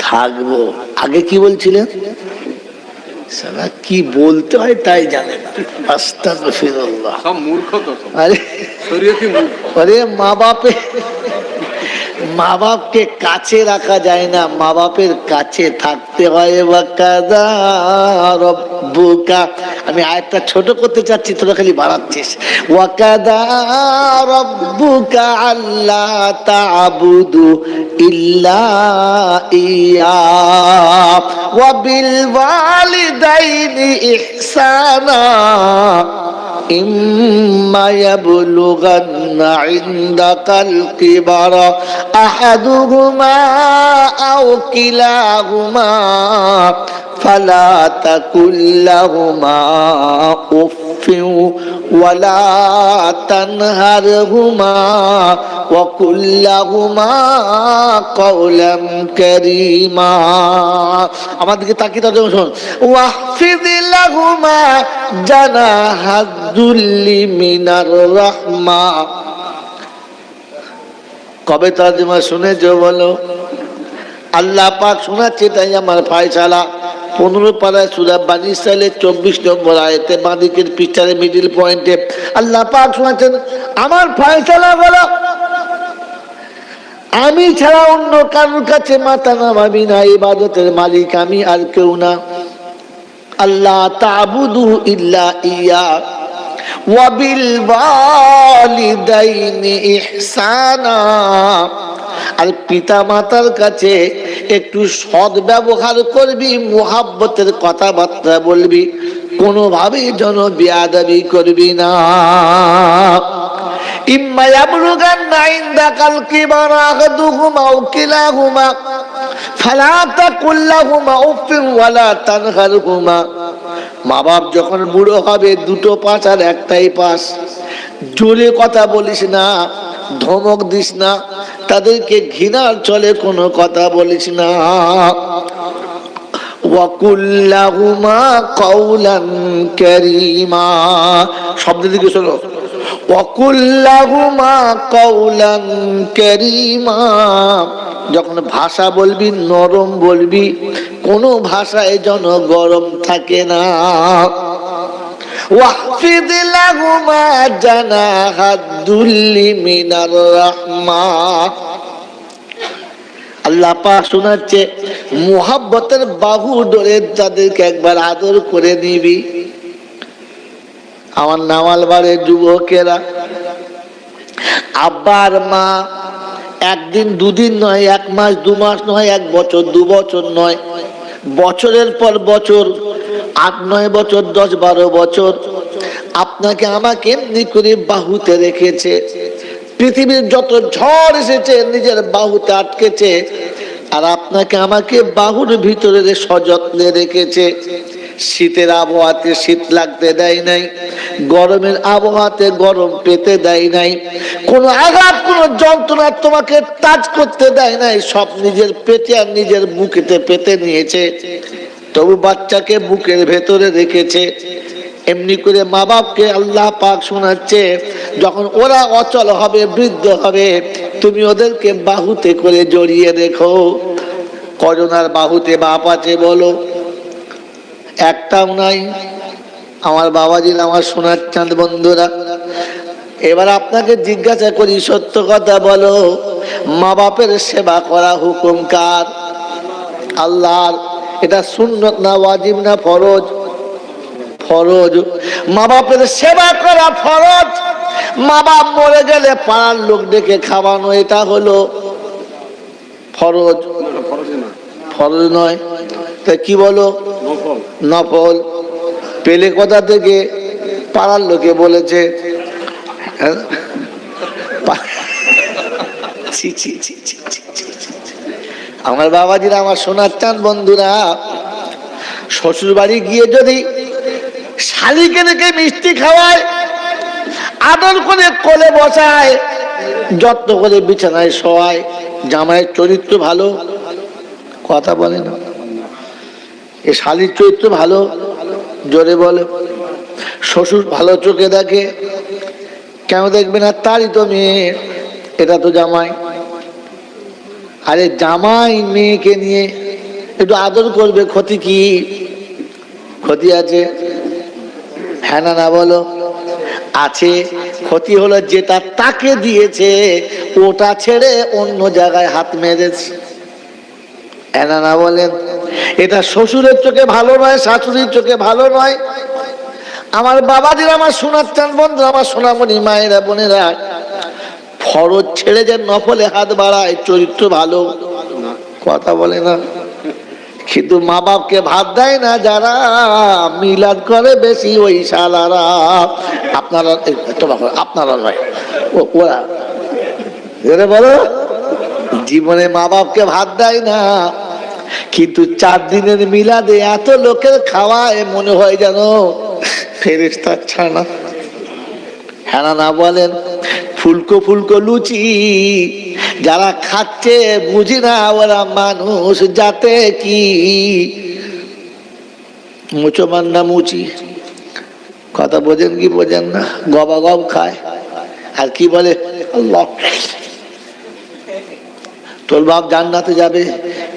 থাকবো। আগে কি বলছিলেন? সালা কি বলতে হয় তাই জানে না। আস্তাগফিরুল্লাহ। সব মূর্খ তো। আরে মা বাপকে কাছে রাখা যায় না, মা বাপের কাছে থাকতে হয়। ওয়াকাদা রব্বুকা, আমি আয়াতটা ছোট করতে চাচ্ছি, তোরা খালি বাড়াচ্ছিস। ওয়াকাদা রব্বুকা আল্লা তা'বুদু ইল্লা ইয়া ওয়া বিল ওয়ালিদাইনি ইহসানা ইম্মা ইয়াবলুগান্না ইনদাকাল কিবারা আহাদুহুমা আও কিলাহুমা ফালা তাকুল লাহুমা উফফিন ওয়ালা তানহারহুমা ওয়া কুল লাহুমা কাওলান কারীমা। আমার দিকে তাকিয়ে তাদের শোন। ওয়াহফিজ লাহুমা জানাহাযুল্লি মিনার রাহমা। কবে তর্জমা শুনেছো বলো? আল্লাহ পাক শোনাচ্ছে, তাই আমার ফয়সালা। 15 পারা সূরা বানী ইসরাঈলের 24 নম্বর আয়াতে বাঁদিকের পৃষ্ঠার মিডল পয়েন্টে আল্লাহ পাক শোনাচ্ছেন, আমার ফয়সালা বলো, আমি ছাড়া অন্য কারোর কাছে মাথা নামাবি না, ইবাদতের মালিক আমি আর কেউ না। আল্লাহ তা'বুদু ইল্লা ইয়া ওয়া বিল ওয়ালিদাইনি ইহসানা। আর পিতা মাতার কাছে একটু সৎ ব্যবহার করবি, মুহাব্বতের কথাবার্তা বলবি, কোনোভাবেই যেন বেয়াদবি করবি না। ইম্মা ইয়াবলুগান্না ইনদাকাল কিবারা আহাদুহুমা আও কিলাহুমা ফালা তাকুল লাহুমা উফফিন ওয়ালা তানহারহুমা। মা বাপ যখন বুড়ো হবে, 2টো পাশ আর একটাই পাশ, জোরে কথা বলিস না, ধমক দিস না, তাদেরকে ঘৃণার চলে কোনো কথা বলিস না। ওয়া কুল লাহুমা কাওলান কারীমা। শব্দ দিকে শোনো। ওয়া কুল লাহুমা কাওলান কারীমা। যখন ভাষা বলবি নরম বলবি, কোনো ভাষায় যেন গরম থাকে না। ওয়াহফিজ লাহুমা জানাহাযুল্লি মিনার রাহমা। আল্লাহ পাক শোনাচ্ছে, মুহাব্বতের বাহু ধরে তাদেরকে একবার আদর করে নিবি। আমার নামাল বাড়ির যুবকেরা, আব্বার মা একদিন দুদিন নয়, 1 মাস 2 মাস নয়, 1 বছর 2 বছর নয়, বছরের পর বছর, 8-9 বছর, 10-12 বছর আপনাকে আমাকে এমনি করে বাহুতে রেখেছে। পৃথিবীর যত ঝড় এসেছে নিজের বাহুতে আটকেছে, আর আপনাকে আমাকে বাহুর ভিতরে সযত্নে রেখেছে। শীতের আবহাওয়াতে শীত লাগতে দেয় নাই, গরমের আবহাওয়াতে গরম পেতে দেয় নাই, কোনো আঘাত কোনো যন্ত্রণা তোমাকে টাচ করতে দেয় নাই, সব নিজের পেটে আর নিজের বুকেতে পেতে নিয়েছে। তবু বাচ্চাকে বুকের ভেতরে রেখেছে। এমনি করে মা বাপকে আল্লাহ পাক শোনাচ্ছে, যখন ওরা অচল হবে, বৃদ্ধ হবে, তুমি ওদেরকে বাহুতে করে জড়িয়ে রেখো। কজনার বাহুতে বাপ আছে বলো? একটাও নাই। আমার বাবাজির, আমার সোনার চাঁদ বন্ধুরা, এবার আপনাকে জিজ্ঞাসা করি, সত্য কথা বলো, মা বাপের সেবা করা হুকুম কার? আল্লাহর। এটা সুন্নত না ওয়াজিব না ফরজ? ফরজ। মা বাপের সেবা করা ফরজ। মা বাপ মরে গেলে পাড়ার লোক ডেকে খাওয়ানো, এটা হলো ফরজ। ফরজ নয়, তা কি বলো? নফল। পেলে কথা থেকে? পাড়ার লোকে বলেছে। আমার বাবাজিরা, আমার সোনার চাঁদ বন্ধুরা, শ্বশুর বাড়ি গিয়ে যদি শালিকে রেখে মিষ্টি খাওয়ায়, আদর করে কোলে বসায়, যত্ন করে বিছানায় শোয়ায়, জামাইয়ের চরিত্র ভালো? কথা বলে না। এ শালির চরিত্র ভালো? জোরে বলে। শ্বশুর ভালো চোখে দেখে? কেন দেখবে না? তারই তো মেয়ে, এটা তো জামাই। আরে জামাই মেয়েকে নিয়ে একটু আদর করবে, ক্ষতি কি? ক্ষতি আছে? হ্যাঁ না না বলো? আছে। ক্ষতি হলো যেটা তাকে দিয়েছে ওটা ছেড়ে অন্য জায়গায় হাত মেরেছে। হ্যাঁ না না বলেন? এটা শ্বশুরের চোখে ভালো নয়, শাশুড়ির চোখে ভালো নয়। আমার বাবাজির, আমার সোনার চাঁদ বন্ধু, আমার সোনামণি মায়েরা, বোনেরা, ফরজ ছেড়ে যে নফলে হাত বাড়ায়, চরিত্র ভালো? কথা বলে না। কিন্তু মা বাপকে ভাত দেয় না যারা, মিলাদ করে বেশি ওই শালারা। আপনারা, আপনারা নয়, ওরা। বলো, জীবনে মা বাপকে ভাত দেয় না, কিন্তু 4 দিনের মিলাদে এত লোকের খাওয়ায়, মনে হয় যেন ফেরেশতার ছানা। হ্যাঁ না বলেন? ফুলকো ফুলকো লুচি যারা খাচ্ছে, বুঝি না ওরা মানুষ যাতে কি মুচমান না মুচি। কথা বোঝেন কি বোঝেন না? গবা গব খায় আর কি বলে, আল্লাহ তোর বাপ জান্নাতে যাবে।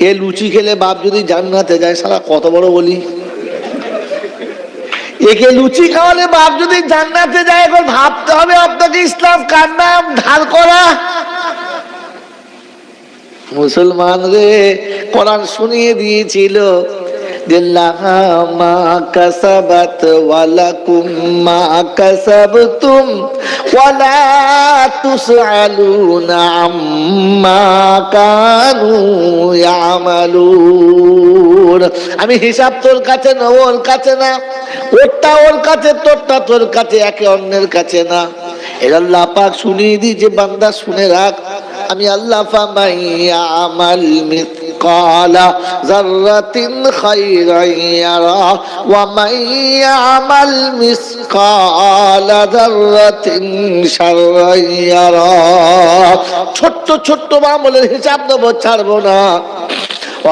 এ লুচি খেলে বাপ যদি জান্নাতে যায়, সারা কত বড় বলি। একে লুচি খাওয়ালে বাপ যদি জান্নাতে যায়, এখন ভাবতে হবে আপনাকে ইসলাম কার নাম ধার করা। মুসলমান রে, কোরআন শুনিয়ে দিয়েছিল যে লাহা মা কাসাবাত ওয়ালাকুম মা কাসাবতুম ওয়ালা তুসআলুনা আম্মা কানু ইয়ামালুন। আমি হিসাব তোর কাছে না, ওর কাছে না। ওরটা ওর কাছে, তোরটা তোর কাছে, একে অন্যের কাছে না। এটা আল্লাহ পাক শুনিয়ে দিয়েছে, বান্দা শুনে রাখ। আমি আল্লাহ ফামাইয়ামাল মিসকালা যাররাতিন খায়রান ইয়ারা ওয়া মাইয়ামাল মিসকালা যাররাতিন শাররান ইয়ারা। ছোট্ট ছোট্ট আমলের হিসাব দেব, ছাড়বো না।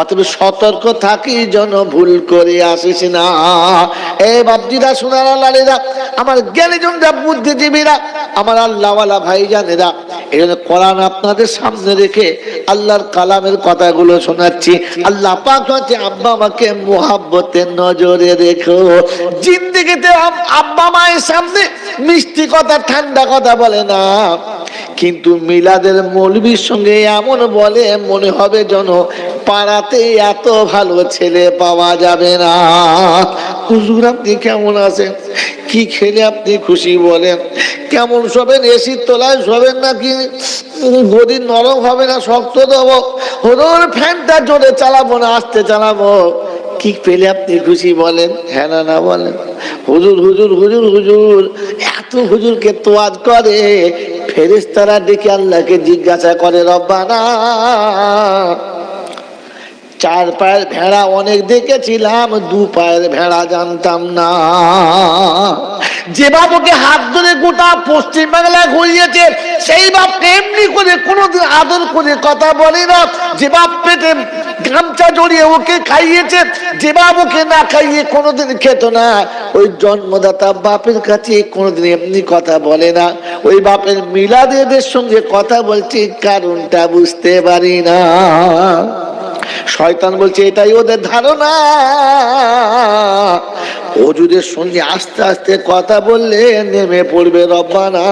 অতএব সতর্ক থাকি যেন ভুল করে আসিস না। এ বাপজিরা, সোনারা, লালেরা, আমার জ্ঞানীজনরা, বুদ্ধিজীবীরা, আমার আল্লাহওয়ালা ভাইজানেরা, এই জন্য কোরআন আপনাদের সামনে রেখে আল্লাহর কালামের কথাগুলো শোনাচ্ছি। আল্লাহ পাক হচ্ছে, আব্বা আমাকে মুহাব্বতের নজরে রেখো। জিন্দেগিতে আব্বা মায়ের সামনে মিষ্টি কথা, ঠান্ডা কথা বলে না, কিন্তু মিলাদের মৌলবীর সঙ্গে এমন বলে, মনে হবে যেন পাড়াতে এত ভালো ছেলে পাওয়া যাবে না। হুজুর আপনি কেমন আছেন? কি খেলে আপনি খুশি বলেন? কেমন শোবেন? এসির তলায় শোবেন নাকি গদি নরম হবে না শক্ত দেবো? হুজুর ফ্যানটা জোরে চালাবো না আস্তে চালাবো? কি পেলে আপনি খুশি বলেন? হ্যাঁ না না বলেন? হুজুর হুজুর হুজুর হুজুর, এত হুজুরকে তোয়াজ করে, ফেরেশতারা ডেকে আল্লাহকে জিজ্ঞাসা করে, রব্বানা 4 পায়ের ভেড়া অনেক দেখেছিলাম, 2 পায়ের ভেড়া জানতাম না। যে বাবুকে হাত ধরে গোটা পশ্চিম বাংলায় ঘুরিয়েছে সেই বাপকে এমনি করে কোনোদিন আদর করে কথা বলে না। যে বাপ পেটে গামছা জড়িয়ে ওকে খাইয়েছে, যে বাবুকে না খাইয়ে কোনোদিন খেত না, ওই জন্মদাতা বাপের কাছে কোনোদিন এমনি কথা বলে না। ওই বাপের মিলাদের সঙ্গে কথা বলছে, কারণটা বুঝতে পারি না। শয়তান বলছে এটাই ওদের ধারণা, হুজুরের সঙ্গে আস্তে আস্তে কথা বললে নেমে পড়বে রব্বানা।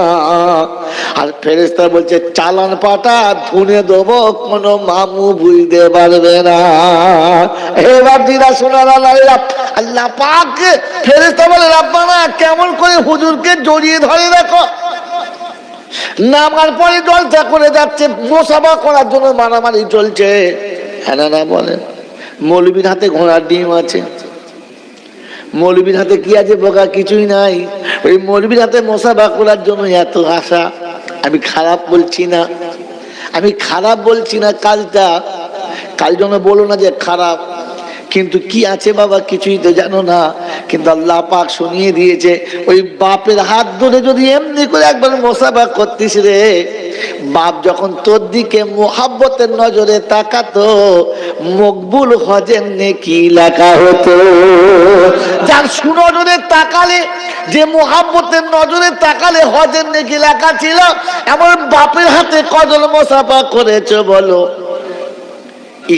আর ফেরেশতা বলছে চালান পাটা ধুনে দেবো, কোনো মামু বুঝতে পারবে না। এবার দিদা শোনার আল্লাহ পাক ফেরেশতা বলে রব্বানা কেমন করে হুজুরকে জড়িয়ে ধরে রাখো। নামার পরে জলসা করে যাচ্ছে, মুসাফা করার জন্য মারামারি চলছে। হ্যাঁ না বলেন, মৌলবীর হাতে ঘোড়ার ডিম আছে, মৌলবীর হাতে কি আছে বোকা, কিছুই নাই। ওই মৌলবীর হাতে মুসাফা করার জন্য এত আশা। আমি খারাপ বলছি না, আমি খারাপ বলছি না কাজটা, কাল জন্য বলো না যে খারাপ, কিন্তু কি আছে বাবা কিছুই তো জানো না। কিন্তু আল্লাহ পাক শুনিয়ে দিয়েছে ওই বাপের হাত ধরে যদি এমনি করে একবার মুসাফা করতিস রে, বাপ যখন তোর দিকে মোহাব্বতের নজরে তাকাতো, মকবুল হজের নেকি লেখা হতো। যার সুনজরে তাকালে, যে মোহাব্বতের নজরে তাকালে হজের নেকি লেখা ছিল, এমন বাপের হাতে কজন মুসাফা করেছো বলো।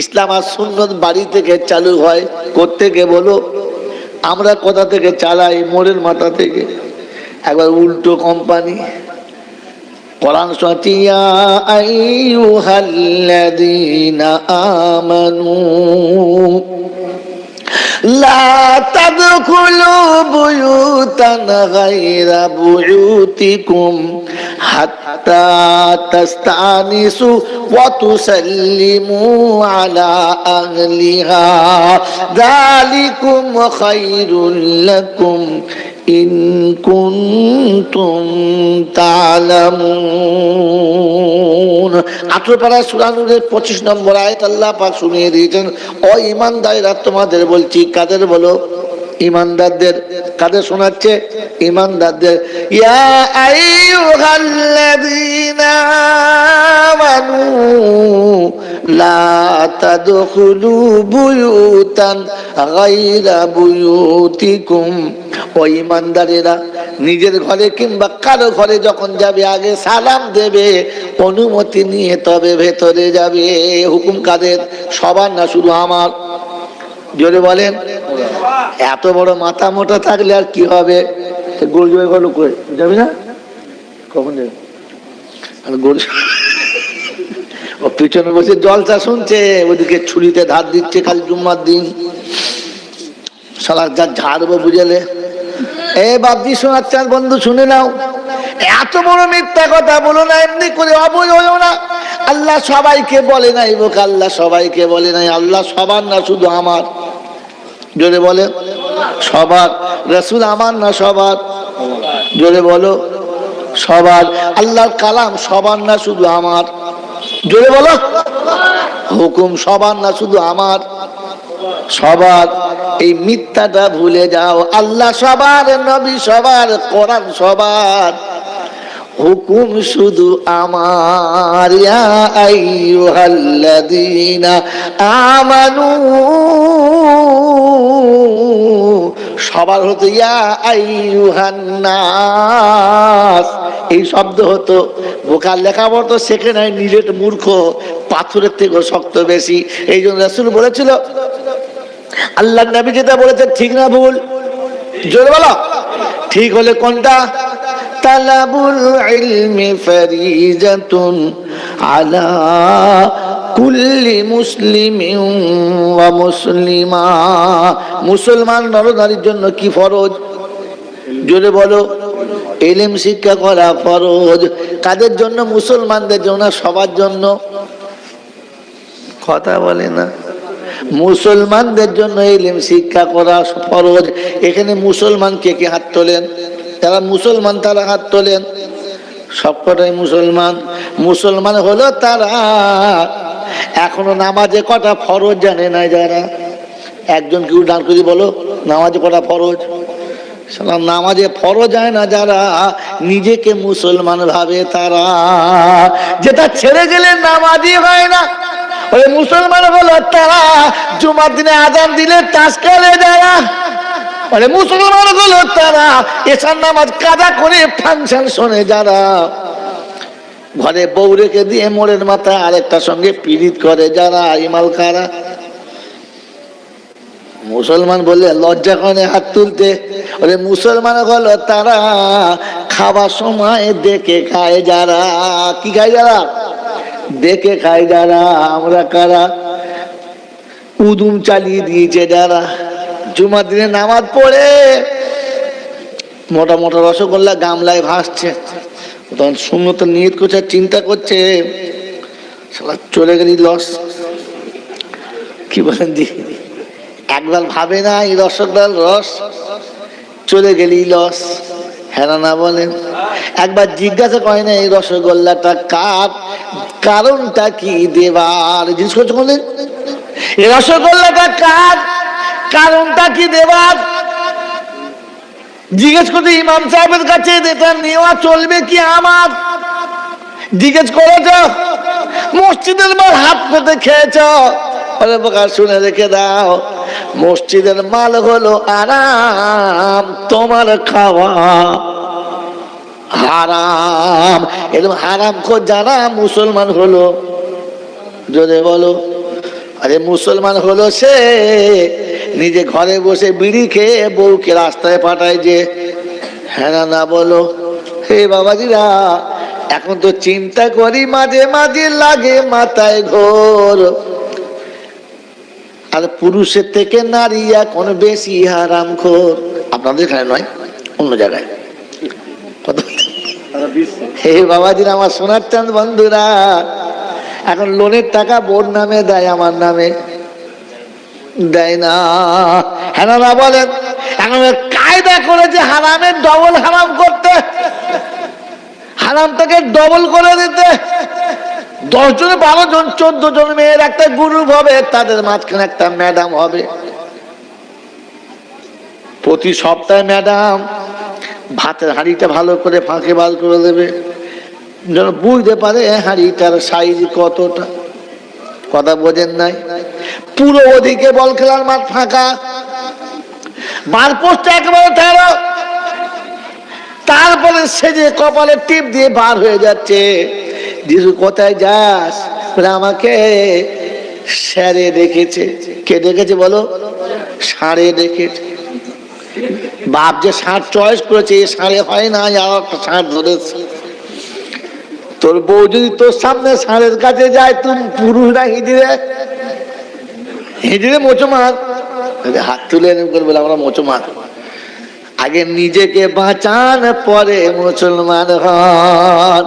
ইসলাম আর সুন্নত বাড়ি থেকে চালু হয় কোত্থেকে বলো? আমরা কোথা থেকে চালাই? মোড়ের মাথা থেকে। একবার উল্টো কোম্পানি। কোরআন শোনাচ্ছি ইয়া আইয়ুহাল্লাযীনা আমানু লা তাদখুলু বুয়ুতান গায়রা বুয়ুতিকুম হাত্তা তাস্তানিসু ওয়া তুসাল্লিমু আলা আহলিহা যালিকুম খায়রুল লাকুম ইন কুনতুম তা'লামুন। 18 পারা সূরা নূরের 25 নম্বর আয়াত আল্লাহ পাক শুনিয়ে দিয়েছেন, ও ঈমানদাররা তোমাদের বলছি। কাদের বলো? ঈমানদারদের। কাদের শোনাচ্ছে? ঈমানদারদের। ইয়া আইয়ুহাল্লাযীনা আমানু লা তাদখুলু বুয়ুতান গায়রা বুয়ুতিকুম। ও ঈমানদারেরা, নিজের ঘরে কিংবা কারো ঘরে যখন যাবে আগে সালাম দেবে, অনুমতি নিয়ে তবে ভেতরে যাবে। হুকুম কাদের? সবার না শুধু আমার? জোরে বলেন। এত বড় মাথা মোটা থাকলে আর কি হবে? গোল জয় গেল কই যাবি না? কখন যাবে? আর গোল ও পিছনে বসে জলসা শুনছে, ওদিকে ছুরিতে ধার দিচ্ছে কাল জুম্মার দিন। শালা যা ঝাড়বো বুঝলে। এ বাপজি শোনাচ্ছেন বন্ধু, শুনে নাও, এত বড় মিথ্যা কথা বলো না, এমনি করে অবৈ হলো না। আল্লাহ সবাইকে বলে নাই বোক, আল্লাহ সবাইকে বলে নাই। আল্লাহ সবার না শুধু আমার? জোরে বলে। সবার। রাসূল আমার না সবার? জোরে বলো। সবার। আল্লাহর কালাম সবার না শুধু আমার? জোরে বলো। হুকুম সবার না শুধু আমার? সবার। এই মিথ্যাটা ভুলে যাও। আল্লাহ সবার, নবী সবার, কোরআন সবার, হুকুম শুধু আমার। ইয়া আইয়ুহাল্লাযীনা আমানু, সবার হতো ইয়া আইয়ুহান নাস। এই শব্দ হতো। বোকার লেখাপড়া তো শেখে নাই, নিজের মূর্খ, পাথরের থেকে শক্ত বেশি। এই জন্য রাসূল বলেছিল, আল্লাহ নবী যেটা বলেছেন ঠিক না ভুল? জোরে বলো। ঠিক হলে কোনটা? তালাবুল ইলমি ফরিজাতুন আলা কুল্লি মুসলিমিন ওয়া মুসলিমা। মুসলমান নরনারীর জন্য কি ফরজ? জোরে বলো। ইলম শিক্ষা করা ফরজ। কাদের জন্য? মুসলমানদের জন্য, সবার জন্য? কথা বলে না। মুসলমানদের জন্য ইলম শিক্ষা করা ফরজ। এখানে মুসলমান কে কে হাত তোলেন? যারা মুসলমান তারা হাত তোলেন। সবকটাই মুসলমান। মুসলমান হলো তারা এখনো নামাজে কটা ফরজ জানে না যারা। একজন কেউ ডান করে বলো নামাজে কটা ফরজ? নামাজে ফরজ হয় না যারা, নিজেকে মুসলমান ভাবে তারা। যেটা ছেড়ে গেলে নামাজই হয় না, ওই মুসলমান হলো তারা। জুমার দিনে আযান দিলে তাস খেলে যারা, ওই মুসলমান হলো তারা। এশার নামাজ কাজা করে ফাংশন শোনে যারা। ঘরে বউ রেখে দিয়ে মোড়ের মাথায় আরেকটা সঙ্গে পীড়িত করে যারা, ইমাল কারা। মুসলমান বললে লজ্জা করে হাত তুলতে। ওরে মুসলমান হলো তারা, খাবার সময় দেখে খায় যারা। কি খায় যারা? দেখে খায় যারা। আমরা কারা? উদুম চালিয়ে দিয়েছে যারা। জুমার দিনে নামাজ পড়ে মোটা মোটা রসগোল্লা গামলায় ভাসছে, তখন সুন্নত নিয়ত করছে, চিন্তা করছে চলে গেলি লস। কি বলেন দি? একবার ভাবে না এই রসগোল্লার রস, চলে গেলি লস। হ্যাঁ না বলেন? একবার জিজ্ঞাসা করে না এই রসগোল্লাটা কার, কারণটা কি দেবার? জিজ্ঞেস করছো কোনদিন এই রসগোল্লাটা কার, কারণটা কি দেবার? জিজ্ঞেস করতে ইমাম সাহেবের কাছে এটা নেওয়া চলবে কি আমার? জিজ্ঞেস করেছ? মসজিদের মাল হাত পেতে খেয়েছ? শুনে রেখে দাও, মসজিদের মাল হলো আরাম, তোমার খাওয়া হারাম। এরকম হারাম খোর যারা মুসলমান হলো, যদি বলো আরে মুসলমান হলো সে নিজে ঘরে বসে বিড়ি খেয়ে বউকে রাস্তায় পাঠায় যে। হ্যাঁ না বলো? হে বাবাজিরা, এখন তো চিন্তা করি মাঝে মাঝে লাগে মাথায় ঘোর। আর পুরুষের থেকে নারী এখন বেশি হারাম খোর। আপনাদের এখানে নয়, অন্য জায়গায়। হে বাবাজিরা, আমার সোনার চাঁদ বন্ধুরা, এখন লোনের টাকা বোর নামে দেয়, আমার নামে দেয় না। হ্যাঁ না বলেন? এখন কায়দা করেছে হারামের ডবল হারাম করতে, হারামটাকে ডবল করে দিতে। 10 জন 12 জন 14 জন মেয়ের একটা গ্রুপ হবে, তাদের মাঝখানে একটা ম্যাডাম হবে। প্রতি সপ্তাহে ম্যাডাম ভাতের হাঁড়িটা ভালো করে ফাঁকে বার করে দেবে, যেন বুঝতে পারে হাঁড়িটার সাইজ কতটা। কথা বোঝেন নাই? পুরো ওদিকে বল খেলার মাঠ ফাঁকা, বার পোস্ট একেবারে 13। তারপরে সে যে কপালে টিপ দিয়ে বার হয়ে যাচ্ছে। যিশু কোথায় যাস? আমাকে স্যারে দেখেছে। কে দেখেছে বলো? ষাঁড়ে দেখেছে। বাপ যে ষাঁড় চয়েস করেছে, এ ষাঁড়ে হয় না, আর একটা ষাঁড় ধরেছে। তোর বউ যদি তোর সামনে ষাঁড়ের কাছে যায়, তুমি পুরুষরা হিজড়ে হিজড়ে মোচো মার, হাত তুলে করে বলে আমরা মোচো মার। আগে নিজেকে বাঁচান, পরে মুসলমান হন।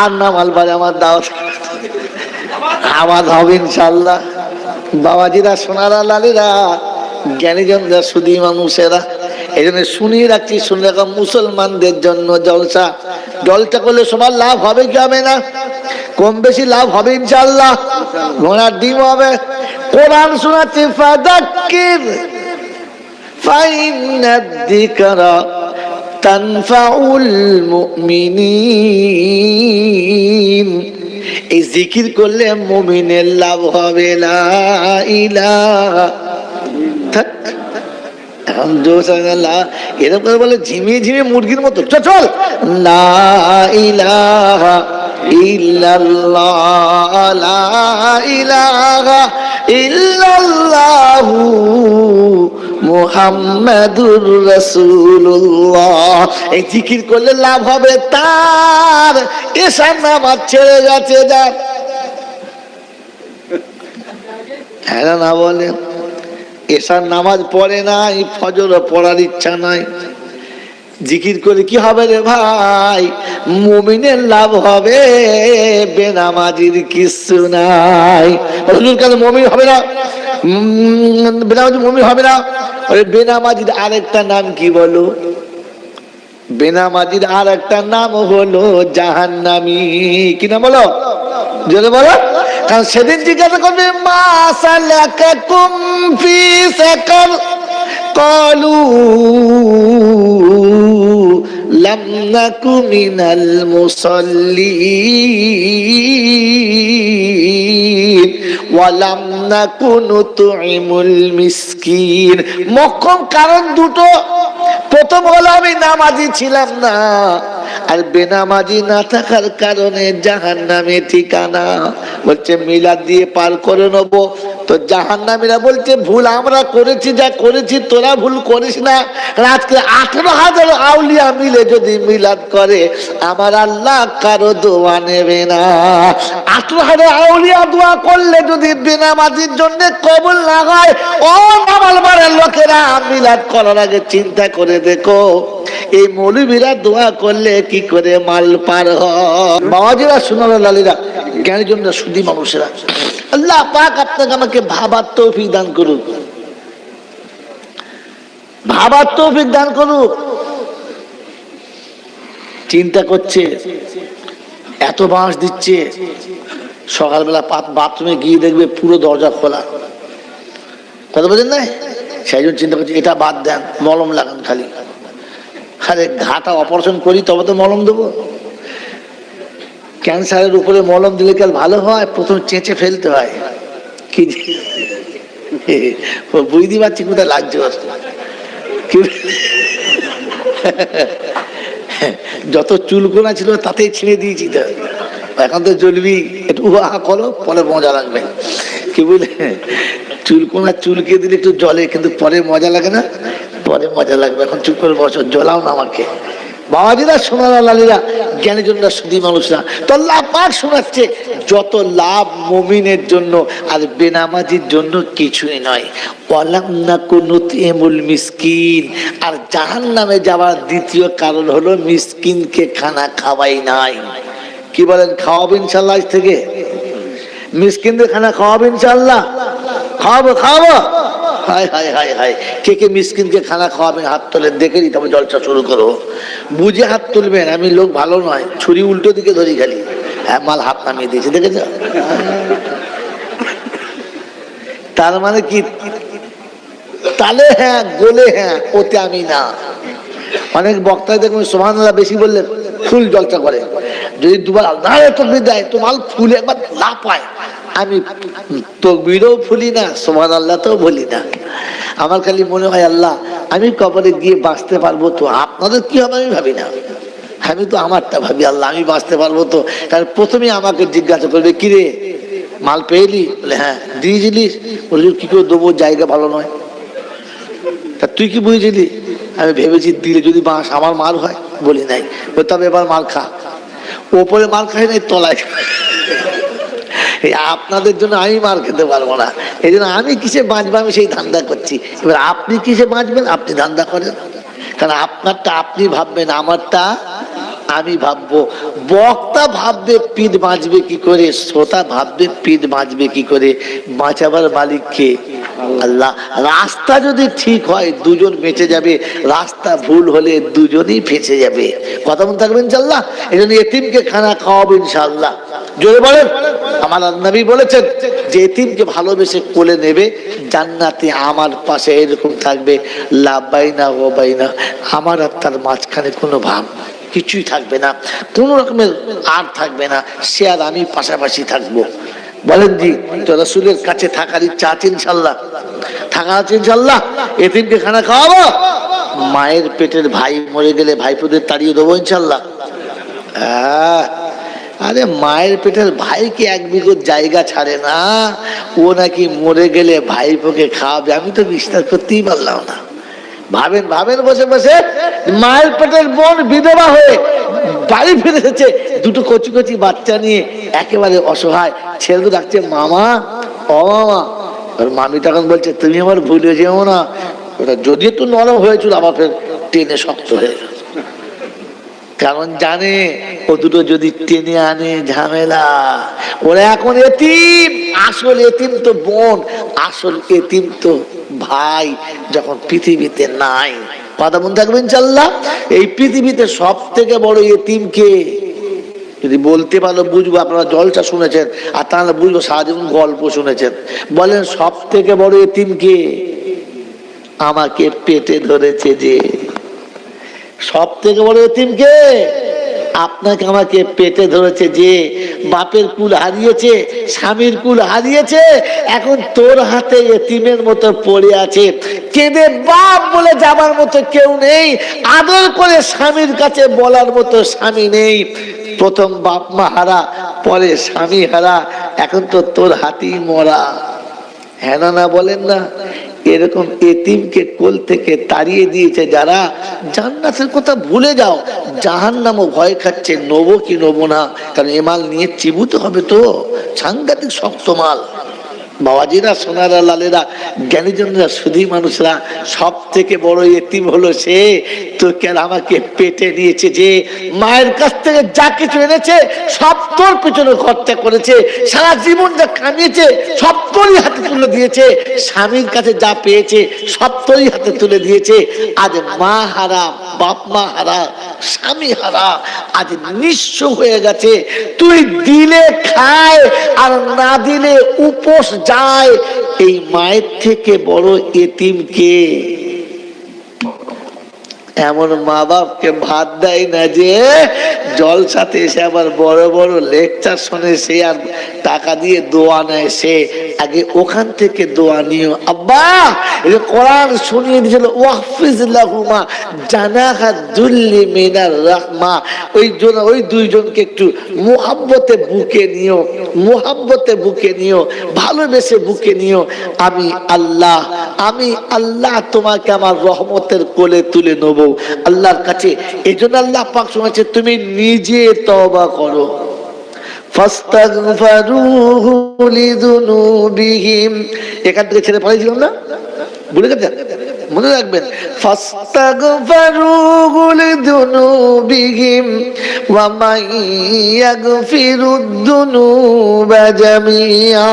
আর নামাল পারে আমার দাওয়াত আওয়াজ হবে ইনশাল্লাহ। বাবাজিরা, সোনারা, লালিরা, জ্ঞানীজনরা, সুধী মানুষেরা, এই জন্য শুনিয়ে রাখছি, শুনে রাখা মুসলমানদের জন্য জলসা। জলসা করলে সবার লাভ হবে কি হবে না? কম বেশি লাভ হবে ইনশাল্লাহ। ঘোড়ার ডিম হবে। কোরআন শোনাচ্ছি, ফাযাক্কির ফাইন্নাদ যিকরা তানফাউল মুমিনিন। এই জিকির করলে মুমিনের লাভ হবে। লা ইলাহা, এরকম করে বলে ঝিমিয়ে ঝিমিয়ে মুরগির মতো। চল, লা ইলাহা ইল্লাল্লাহ, লা ইলাহা ইল্লাল্লাহু মুহাম্মাদুর রাসূলুল্লাহ। এই জিকির করলে লাভ হবে তার, এশার নামাজ ছেড়ে গেছে যার। হ্যাঁ না বলেন? এশার নামাজ পড়ে নাই, ফজর পড়ার ইচ্ছা নাই, জিকির করে কি হবে রে ভাই? মুমিনের লাভ হবে, বেনামাজির কিছু নাই। কেন মুমিন হবে না? বেনামাজি মুমিন হবে না? বেনামাজির আরেকটা নাম কি বলো? বেনামাজির আর একটা নাম হলো জাহান্নামী। কি নাম বলো? জোরে বলো। কারণ সেদিন জিজ্ঞাসা করবে, মা সালাকাকুম ফি সাকার, ক্বালু লাম নাকু মিনাল মুসাল্লিন ওয়া লাম নাকু নুতঈমুল মিসকিন। মোক্ষম কারণ দুটো। প্রথম হলো আমি নামাজি ছিলাম না, আর বেনামাজি না থাকার কারণে জাহান্নামে ঠিকানা। বলছে মিলাদ দিয়ে পার করে নেব, তো জাহান্নামীরা বলছে ভুল আমরা করেছি, যা করেছি তোরা ভুল করিস না। আজকে 18,000 আউলিয়া মিলে যদি মিলাদ করে, আমার আল্লাহ কারো দোয়া নেবে না। 18,000 আউলিয়া দোয়া করলে যদি বেনামাজির জন্য কবুল না হয়, ও নামালবারের লোকেরা মিলাদ করার আগে চিন্তা করে দেখো, এই মৌলবীরা দোয়া করলে কি করে মাল পার হয়। বাবাজিরা, সোনার লালীরা, জ্ঞানের জন্য শুধু মানুষেরা, আল্লাহ পাক আপনাকে আমাকে ভাবার তৌফিক দান করুক, ভাবার তৌফিক দান করুক। চিন্তা করছে এত বাঁশ দিচ্ছে, সকালবেলা বাথরুমে গিয়ে দেখবে পুরো দরজা খোলা, কথা বলেন না? সেই জন্য চিন্তা করছে এটা বাদ দেন, মলম লাগান খালি। আরে ঘাটা অপারেশন করি তবে তো মলম দেবো। ক্যান্সারের উপরে মলম দিলে কাল ভালো হয়? প্রথম চেঁচে ফেলতে হয়। কি বুঝতে পারছি কোথায় লাগছে। যত চুলকোনা ছিল তাতেই ছিঁড়ে দিয়েছি, তো এখন তো জ্বলবি, একটু উহা করো, পরে মজা লাগবে। কি বুঝলে, চুলকোনা চুলকে দিলে একটু জলে, কিন্তু পরে মজা লাগে না, পরে মজা লাগবে। এখন চুপ করে বসো, জ্বলাও না আমাকে। বাবাজিরা, সোনার লালীরা, জ্ঞানের জন্য শুধু মানুষরা, তো আল্লাহ পাক শোনাচ্ছে যত লাভ মুমিনের জন্য আর বেনামাজির জন্য কিছুই নয়। ওয়ালাম নাকু নুতঈমুল মিসকিন। আর জাহান্নামে যাওয়ার দ্বিতীয় কারণ হলো মিসকিনকে খানা খাওয়াই নাই। কি বলেন, খাওয়াবো ইনশাআল্লাহ? আজ থেকে মিসকিনদের খানা খাওয়াবো ইনশাআল্লাহ? খাওয়াবো, খাওয়াবো। হায় হায় হায় হায়, কে কে মিসকিনকে খানা খাওয়াবেন হাত তোলেন, দেখে নি, তবে জলসা শুরু করো। বুঝে হাত তুলবেন, আমি লোক ভালো নয়, ছুরি উল্টো দিকে ধরি খালি। হ্যাঁ, মাল হাত নামিয়ে দিয়েছে, দেখেছ? তার মানে কি, তালে হ্যাঁ, গোলে হ্যাঁ, ওতে আমি না। অনেক বক্তায় দেখুন সুবহানাল্লাহ বেশি বললে ফুল জলসা করে, যদি দুবার নারে তকবীর দেয় তো মাল ফুলে একবার লাফায়। আমি তকবীরও ফুলি না, সুবহানাল্লাহ তো বলি না। আমার খালি মনে হয় আল্লাহ আমি কবরে গিয়ে বাঁচতে পারবো তো, আপনাদের কি হবে আমি ভাবি না। আমি তো আমারটা ভাবি, আল্লাহ আমি বাঁচতে পারবো তো। কারণ প্রথমে আমাকে জিজ্ঞাসা করবে, কিরে মাল পেয়েলি? বলে হ্যাঁ। দিয়েছিলিস? বলি কি করে দেবো, জায়গা ভালো নয়। তা তুই কি বুঝেছিলি? আমি ভেবেছি দিলে যদি বাঁশ আমার মাল হয়। বলি নাই। তবে এবার মাল খা। ওপরে মাল খাই নাই, তলায়। আপনাদের জন্য আমি মার খেতে পারবো না, এই জন্য আমি কিসে বাঁচবো আমি সেই ধান্দা করছি। এবার আপনি কিসে বাঁচবেন আপনি ধান্দা করেন, কারণ আপনারটা আপনি ভাববেন, আমারটা আমি ভাববো। বক্তা ভাববে পিঠ বাঁচবে কি করে, শ্রোতা ভাববে পিঠ বাঁচবে কি করে। বাঁচাবার মালিক কে? আল্লাহ। রাস্তা যদি ঠিক হয় দুজন বেঁচে যাবে, রাস্তা ভুল হলে দুজনই ফেঁসে যাবে। কথা মনে থাকবেন ইনশাআল্লাহ। এই জন্য এতিমকে খানা খাওয়াবো ইনশাআল্লাহ। জোরে বলেন। আমার নবী বলেছেন যে এতিমকে ভালোবেসে কোলে নেবে, জান্নাতে আমার পাশে এরকম থাকবে, লা বাইনা ওয়া বাইনা, আমার আর তার মাঝখানে কোনো ভাব কিছুই থাকবে না, কোন রকমের আর থাকবে না, সে আর আমি পাশাপাশি থাকবো। বলেন জি, তো রাসূলের কাছে থাকার ইচ্ছা আছে ইনশাআল্লাহ? থাকা আছে ইনশাআল্লাহ। এতিমকে খানা খাওয়াবো। মায়ের পেটের ভাই মরে গেলে ভাইপোদের তাড়িয়ে দেবো ইনশাআল্লাহ। আরে মায়ের পেটের ভাইকে এক বিঘত জায়গা ছাড়ে না, ও নাকি মরে গেলে ভাইপোকে খাওয়াবে। আমি তো বিশ্বাস করতেই পারলাম না। ভাবেন ভাবেন বসে বসে, মায়ের পেটের বোন বিধবা হয়ে বাড়ি ফিরে এসেছে দুটো কচি কচি বাচ্চা নিয়ে, একেবারে অসহায়। ছেলে ডাকছে মামা, ও মামা। আর মামি তখন বলছে তুমি আমার ভুলে যেও না। ওটা যদি একটু নরম হয়েছিল আবার ফের টেনে শক্ত হয়ে গেল, কারণ জানে ও দুটো যদি টেনে আনে ঝামেলা। ওরা এখন এতিম, আসল এতিম তো বোন, আসল এতিম তো ভাই, যখন পৃথিবীতে নাই। কথা মনে থাকবেন ইনশাআল্লাহ। এই পৃথিবীতে সব থেকে বড় এতিম কে? যদি বলতে পারো বুঝবো। আপনারা জলসা শুনেছেন, আর তাহলে বুঝবো সারাজীবন গল্প শুনেছেন। বলেন সব থেকে বড় এতিম কে? আমাকে পেটে ধরেছে যে। সব থেকে বড় এতিমকে, আপনাকে আমাকে পেটে ধরেছে যে। বাপের কুল হারিয়েছে, স্বামীর কুল হারিয়েছে, এখন তোর হাতে এতিমের মতো পড়ে আছে। কেঁদে বাপ বলে যাবার মতো কেউ নেই, আদর করে স্বামীর কাছে বলার মতো স্বামী নেই। প্রথম বাপ মা হারা, পরে স্বামী হারা, এখন তো তোর হাতেই মরা। হ্যাঁ না বলেন না? এরকম এতিমকে কোল থেকে তাড়িয়ে দিয়েছে যারা, জান্নাতের কথা ভুলে যাও, জাহান্নামও ভয় খাচ্ছে, নেবো কি নেবো না, কারণ এ মাল নিয়ে চিবুতে হবে তো, সাংঘাতিক শক্ত মাল। বাবাজিরা, সোনারা, লালেরা, জ্ঞানীজনরা, সুধী মানুষরা, সব থেকে বড় এতিম হলো সে, তোকে আর আমাকে পেটে নিয়েছে যে। মায়ের কাছ থেকে যা কিছু এনেছে সব তোর পেছনে খরচা করেছে, সারা জীবন যা কামিয়েছে সব তোরই হাতে তুলে দিয়েছে, স্বামীর কাছে যা পেয়েছে সব তোরই হাতে তুলে দিয়েছে। আজ মা হারা, বাপ মা হারা, স্বামী হারা, আজ নিঃস্ব হয়ে গেছে। তুই দিলে খায় আর না দিলে উপোস যায়। এই মায়ের থেকে বড় এতিম কে? এমন মা বাপকে ভাত দেয় না যে জলসাতে এসে আবার বড় বড় লেকচার শোনে, সে আর টাকা দিয়ে দোয়া নেয়। সে আগে ওখান থেকে দোয়া নিও। আব্বা এটা কোরআন শুনিয়ে দিয়েছিল, ওয়াহফিজ লাহুমা জানাহা যুল্লি মিনার রাহমা। ওই দুইজনকে একটু মুহাব্বতে বুকে নিও, মুহাব্বতে বুকে নিও, ভালোবেসে বুকে নিও। আমি আল্লাহ তোমাকে আমার রহমতের কোলে তুলে নেব আল্লাহর কাছে। এই জন্য আল্লাহ পাক শুনেছে, তুমি নিজে তওবা করো। ফাস্তাগফিরুহু লিযুনুবিহিম, এখান থেকে ছেড়ে পড়েছিলাম না, ভুলে গেছেন? মনে রাখবেন, ফাস্তাগফিরুহু লিযুনুবিহিম ওয়া মান ইয়াগফিরুদ যুনুবা জামিআ।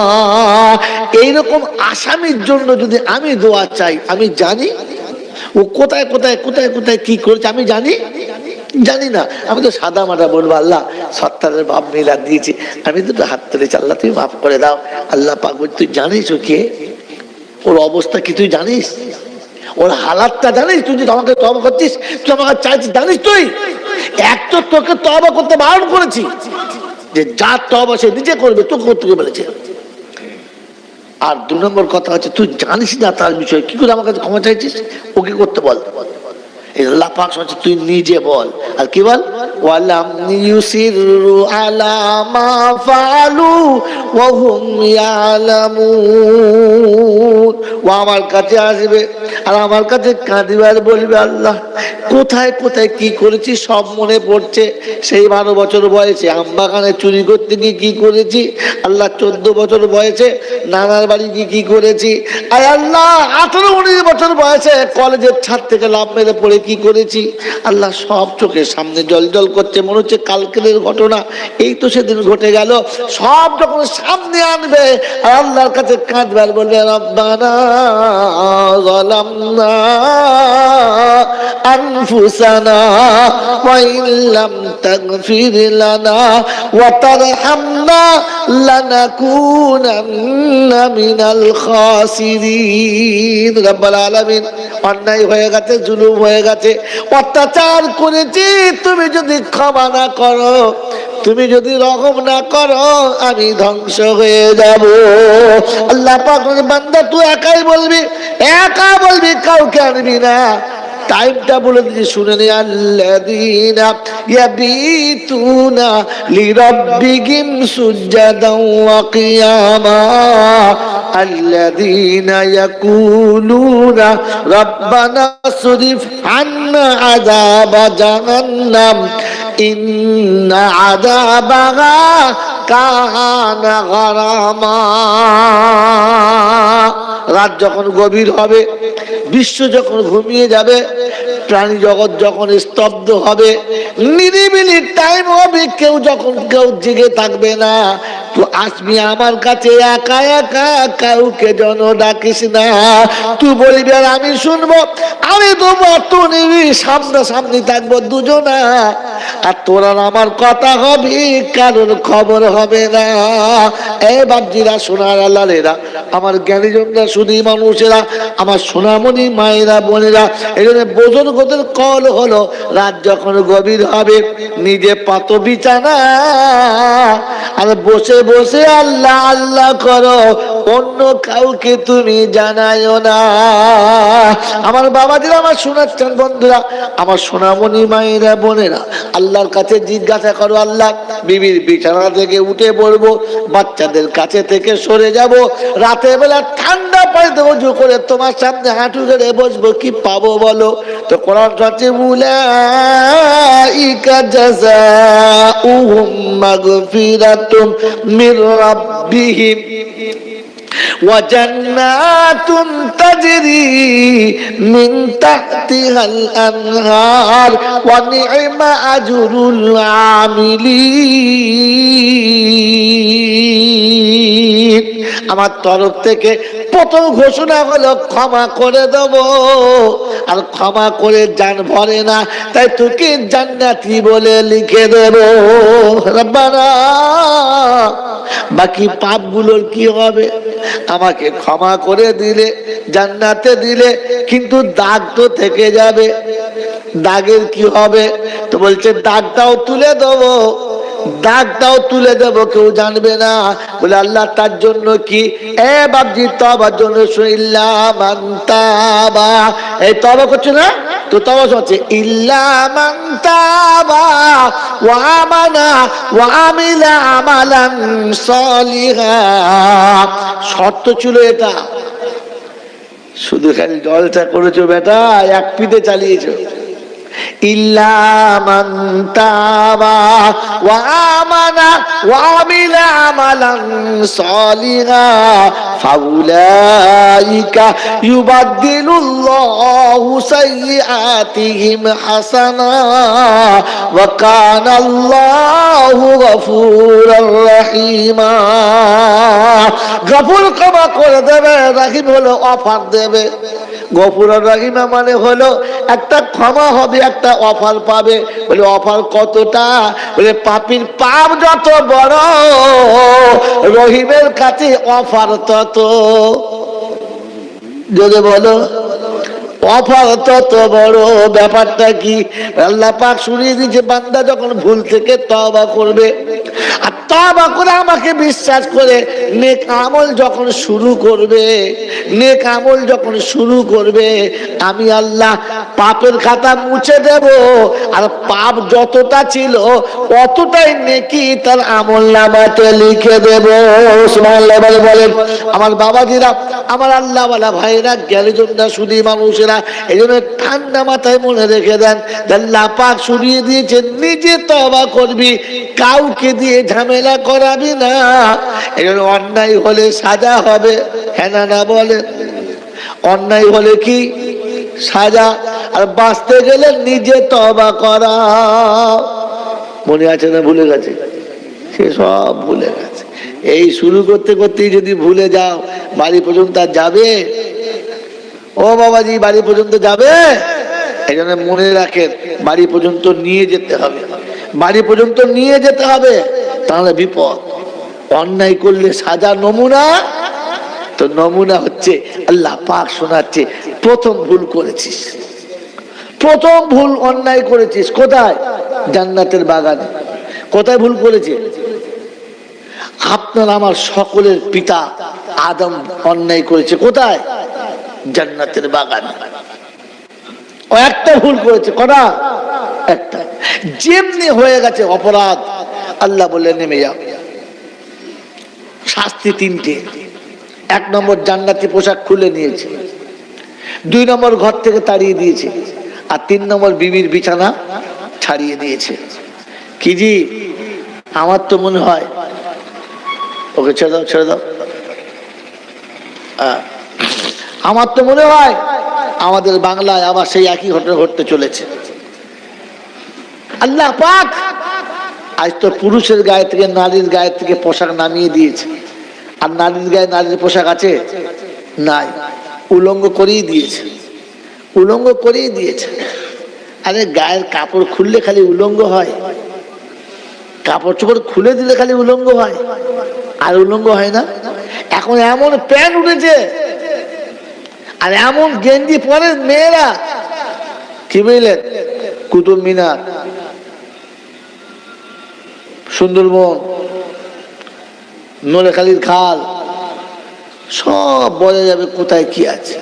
এইরকম আসামির জন্য যদি আমি দোয়া চাই, আমি জানি ও কোথায় কোথায় কোথায় কোথায় কি করেছে, আমি জানি না। আমি তো সাদা মাটা বলবো, আল্লাহ সত্তারের বাপ মিলাদ দিয়েছি, আমি দুটো হাত তুলেছি, আল্লাহ তুমি মাফ করে দাও। আল্লাহ পাক বলছে, তুই জানিস ও কে, ওর অবস্থা কি তুই জানিস, ওর হালাতটা জানিস? তুই যদি আমাকে তওবা করছিস, তুই আমাকে চাইছিস, জানিস তুই? এক তো তোকে তওবা করতে বারণ করেছি, যে যা তওবা সে নিজে করবে, তোকে করতে বলেছে। আর 2 নম্বর কথা হচ্ছে, তুই জানিস না তার বিষয়ে, কি করে আমার কাছে ক্ষমা চাইছিস? ওকে করতে বল। আল্লাহ পাক বলছে, তুই নিজে বল। আর কি বল? ওয়ালাম ইউসিরু আলা মা ফাআলু ওয়া হুম ইয়ালামুন। ও আমার কাছে আসবে আর আমার কাছে কাঁদিবে আর বলবে, আল্লাহ কোথায় কোথায় কি করেছি সব মনে পড়ছে। সেই 12 বছর বয়সে আমবাগানে চুরি করতে গিয়ে কি করেছি, আল্লাহ 14 বছর বয়সে নানার বাড়ি গিয়ে কি করেছি, আর আল্লাহ 18-19 বছর বয়সে কলেজের ছাদ থেকে লাফ মেরে পড়ে কি করেছি, আল্লাহ সব চোখের সামনে জল জল করছে, মনে হচ্ছে কালকের ঘটনা, এই তো সেদিন ঘটে গেল। সব যখন সামনে আনবে আর আল্লাহর কাছে কাঁদবে আর বলবে, রব্বানা যালামনা আনফুসানা ওয়া ইল্লাম তাগফির লানা ওয়া তারহামনা লানাকুনান্না মিনাল খাসিরিন। রব্বুল আলামিন, অন্যায় হয়ে গেছে, জুলুম হয়ে গেছে, অত্যাচার করেছি, তুমি যদি ক্ষমা না করো, তুমি যদি রহম না করো, আমি ধ্বংস হয়ে যাব। আল্লাহ পাক বলেন, বান্দা তুই একাই বলবি, একা বলবি, কাউকে আনবি না। টাইমটা বলে দিয়েছি, শুনে নি। আল্লাযীনা ইয়াবিতুনা লিরাব্বিহিম সুজদান ওয়া কিয়ামা আল্লাযীনা ইয়াকুলুনা রাব্বানা সরিফ আন্না আযাবা জাহান্নাম ইন্না আযাবাহা কানা গারামা। রাত যখন গভীর হবে, বিশ্ব যখন ঘুমিয়ে যাবে, প্রাণী জগৎ যখন স্তব্ধ হবে, নিরিবিলি টাইম হবে, কেউ জেগে থাকবে না, তুই আসবি আমার কাছে একা একা, কাউকে যেন ডাকিস না। তুই বলবি আর আমি শুনবো, আমি তো মতো নিবি, সামনাসামনি থাকবো দুজনা, আর তোর আর আমার কথা হবে, কারোর খবর হবে না। এ বাপজিরা, সোনার আল্লাহেরা, আমার জ্ঞানীজনরা, শুধু মানুষেরা, আমার সোনামণি মায়েরা, বোনেরা, এই জন্য বুজুর্গদের কল হলো, রাত যখন গভীর হবে নিজে পাত বিছানা আর বসে বসে আল্লাহ আল্লাহ করো, অন্য কাউকে তুমি জানায়ও না। আমার বাবাজিরা, আমার শোনাচ্ছেন বন্ধুরা, আমার সোনামণি মায়েরা, বোনেরা, আল্লাহর কাছে জিজ্ঞাসা করো, আল্লাহ বিবির বিছানা থেকে উঠে পড়বো, বাচ্চাদের কাছে থেকে সরে যাব, রাতের বেলা ঠান্ডা পানিতে ওযু করে তোমার সামনে হাঁটু গেড়ে বসবো, কি পাবো বলো? তো কোরআন কাছে উলাইকা জাযাউহুম মাগফিরাতুম মির রাব্বিহিম ওয়া জান্নাতুন তাজরি মিন তাহতিহাল আনহার ওয়া নি'মা আজরুল আমিলিন। আমার তরফ থেকে প্রথম ঘোষণা হলো ক্ষমা করে দেব, আর ক্ষমা করে জান ভরে না, তাই তোকে জান্নাতি বলে লিখে দেব। রব্বানা, বাকি পাপগুলোর কি হবে? আমাকে ক্ষমা করে দিলে, জান্নাতে দিলে, কিন্তু দাগ তো থেকে যাবে। দাগের কি হবে? তো বলছে দাগটাও তুলে দেবো, দাগটাও তুলে দেবো, কেউ জানবে না। বলে আল্লাহ তার জন্য কি? এ বাপজি, তওবার জন্য ইল্লা মান তাবা, এই তওবা করছে না তো, তওবা হচ্ছে ইল্লা মান তাবা ওয়া আমানা ওয়া আমিলা আমালান সলিহা। শর্ত ছিল এটা, শুধু খালি জলটা করেছো বেটা, এক পিঠে চালিয়েছো। ইল্লা মান তাবা ওয়া আমানা ওয়া আমিলা আমালান সলিহা ফাউলাইকা ইউবাদদিলুল্লাহু সাইয়্যাতিহিম হাসানাত ওয়া কানাল্লাহু গফুরুর রহিমা। গফুর ক্ষমা করে দেবে, রহিম হলো অফার দেবে। গফুর আর রহিমা মানে হলো একটা ক্ষমা হবে, একটা অফার পাবে। বলে অফার কতটা? বলে পাপীর পাপ যত বড়, রহিমের কাছে অফার তত। যদি বলো অফার তত বড়। ব্যাপারটা কি? আল্লাহ পাক শুনিয়ে দিয়েছে, বান্দা যখন ভুল থেকে তওবা করবে, আর তওবা করে আমাকে বিশ্বাস করে নেক আমল যখন শুরু করবে, নেক আমল যখন শুরু করবে, আমি আল্লাহ পাপের খাতা মুছে দেব, আর পাপ যতটা ছিল অতটাই নেকি তার আমল নামাতে লিখে দেব। সুবহানাল্লাহ বলেন। আমার বাবাজিরা, আমার আল্লাহওয়ালা ভাইরা, জ্ঞানীজনরা, শুধু মানুষেরা, এই জন্য ঠান্ডা মাথায় মনে রেখে দেন, আল্লাহ পাক শুনিয়ে দিয়েছেন নিজে তওবা করবি, কাউকে দিয়ে ঝামেলা করাবি না। এই জন্য অন্যায় হলে সাজা হবে, হ্যাঁ না বলে? অন্যায় হলে কি সাজা, আর বাঁচতে গেলে নিজে তওবা করা। মনে আছে না ভুলে গেছে? সে সব ভুলে গেছে। এই শুরু করতে করতেই যদি ভুলে যাও, বাড়ি পর্যন্ত আর যাবে? ও বাবাজি, বাড়ি পর্যন্ত যাবে? এই জন্য মনে রাখেন, বাড়ি পর্যন্ত নিয়ে যেতে হবে, বাড়ি পর্যন্ত নিয়ে যেতে হবে, তাহলে বিপদ। অন্যায় করলে সাজা নমুনা, তো নমুনা হচ্ছে আল্লাহ পাক শোনাচ্ছে, প্রথম ভুল করেছিস, প্রথম ভুল অন্যায় করেছিস। কোথায়? জান্নাতের বাগানে। কোথায় ভুল করেছে? আপনার আমার সকলের পিতা আদম অন্যায় করেছে। কোথায়? জান্নাতের বাগানে। ও একটা ভুল করেছে। কটা? একটা। যেমনি হয়ে গেছে অপরাধ, আল্লাহ বলে নেমে যাও। শাস্তি তিনটে। 1 নম্বর, জান্নাতি পোশাক খুলে নিয়েছে। 2 নম্বর, ঘর থেকে তাড়িয়ে দিয়েছে। আর 3 নম্বর, বিবির বিছানা ছাড়িয়ে দিয়েছে। কি জি, আমার তো মনে হয় ওকে ছেড়ে দাও, ছেড়ে দাও। আমার তো মনে হয় আমাদের বাংলায় আবার সেই একই ঘটনা ঘটতে চলেছে। আল্লাহ পাক আজ তো পুরুষের গায়ে থেকে নারীর গায়ে থেকে পোশাক নামিয়ে দিয়েছে। আর নারীর গায়ে নারীর পোশাক আছে? নাই, উলঙ্গ করেই দিয়েছে, উলঙ্গ করেই দিয়েছে। আরে গায়ের কাপড় খুললে খালি উলঙ্গ হয়? কাপড় চোপড় খুলে দিলে খালি উলঙ্গ হয়? আর উলঙ্গ হয় না। এখন এমন প্যান্ট উঠেছে আর এমন গেঞ্জি পরে মেয়েরা, কি বুঝলেন, কুতুব মিনার, সুন্দরবন, নোলেখালির খাল, সব বোঝা যাবে কোথায় কি আছে।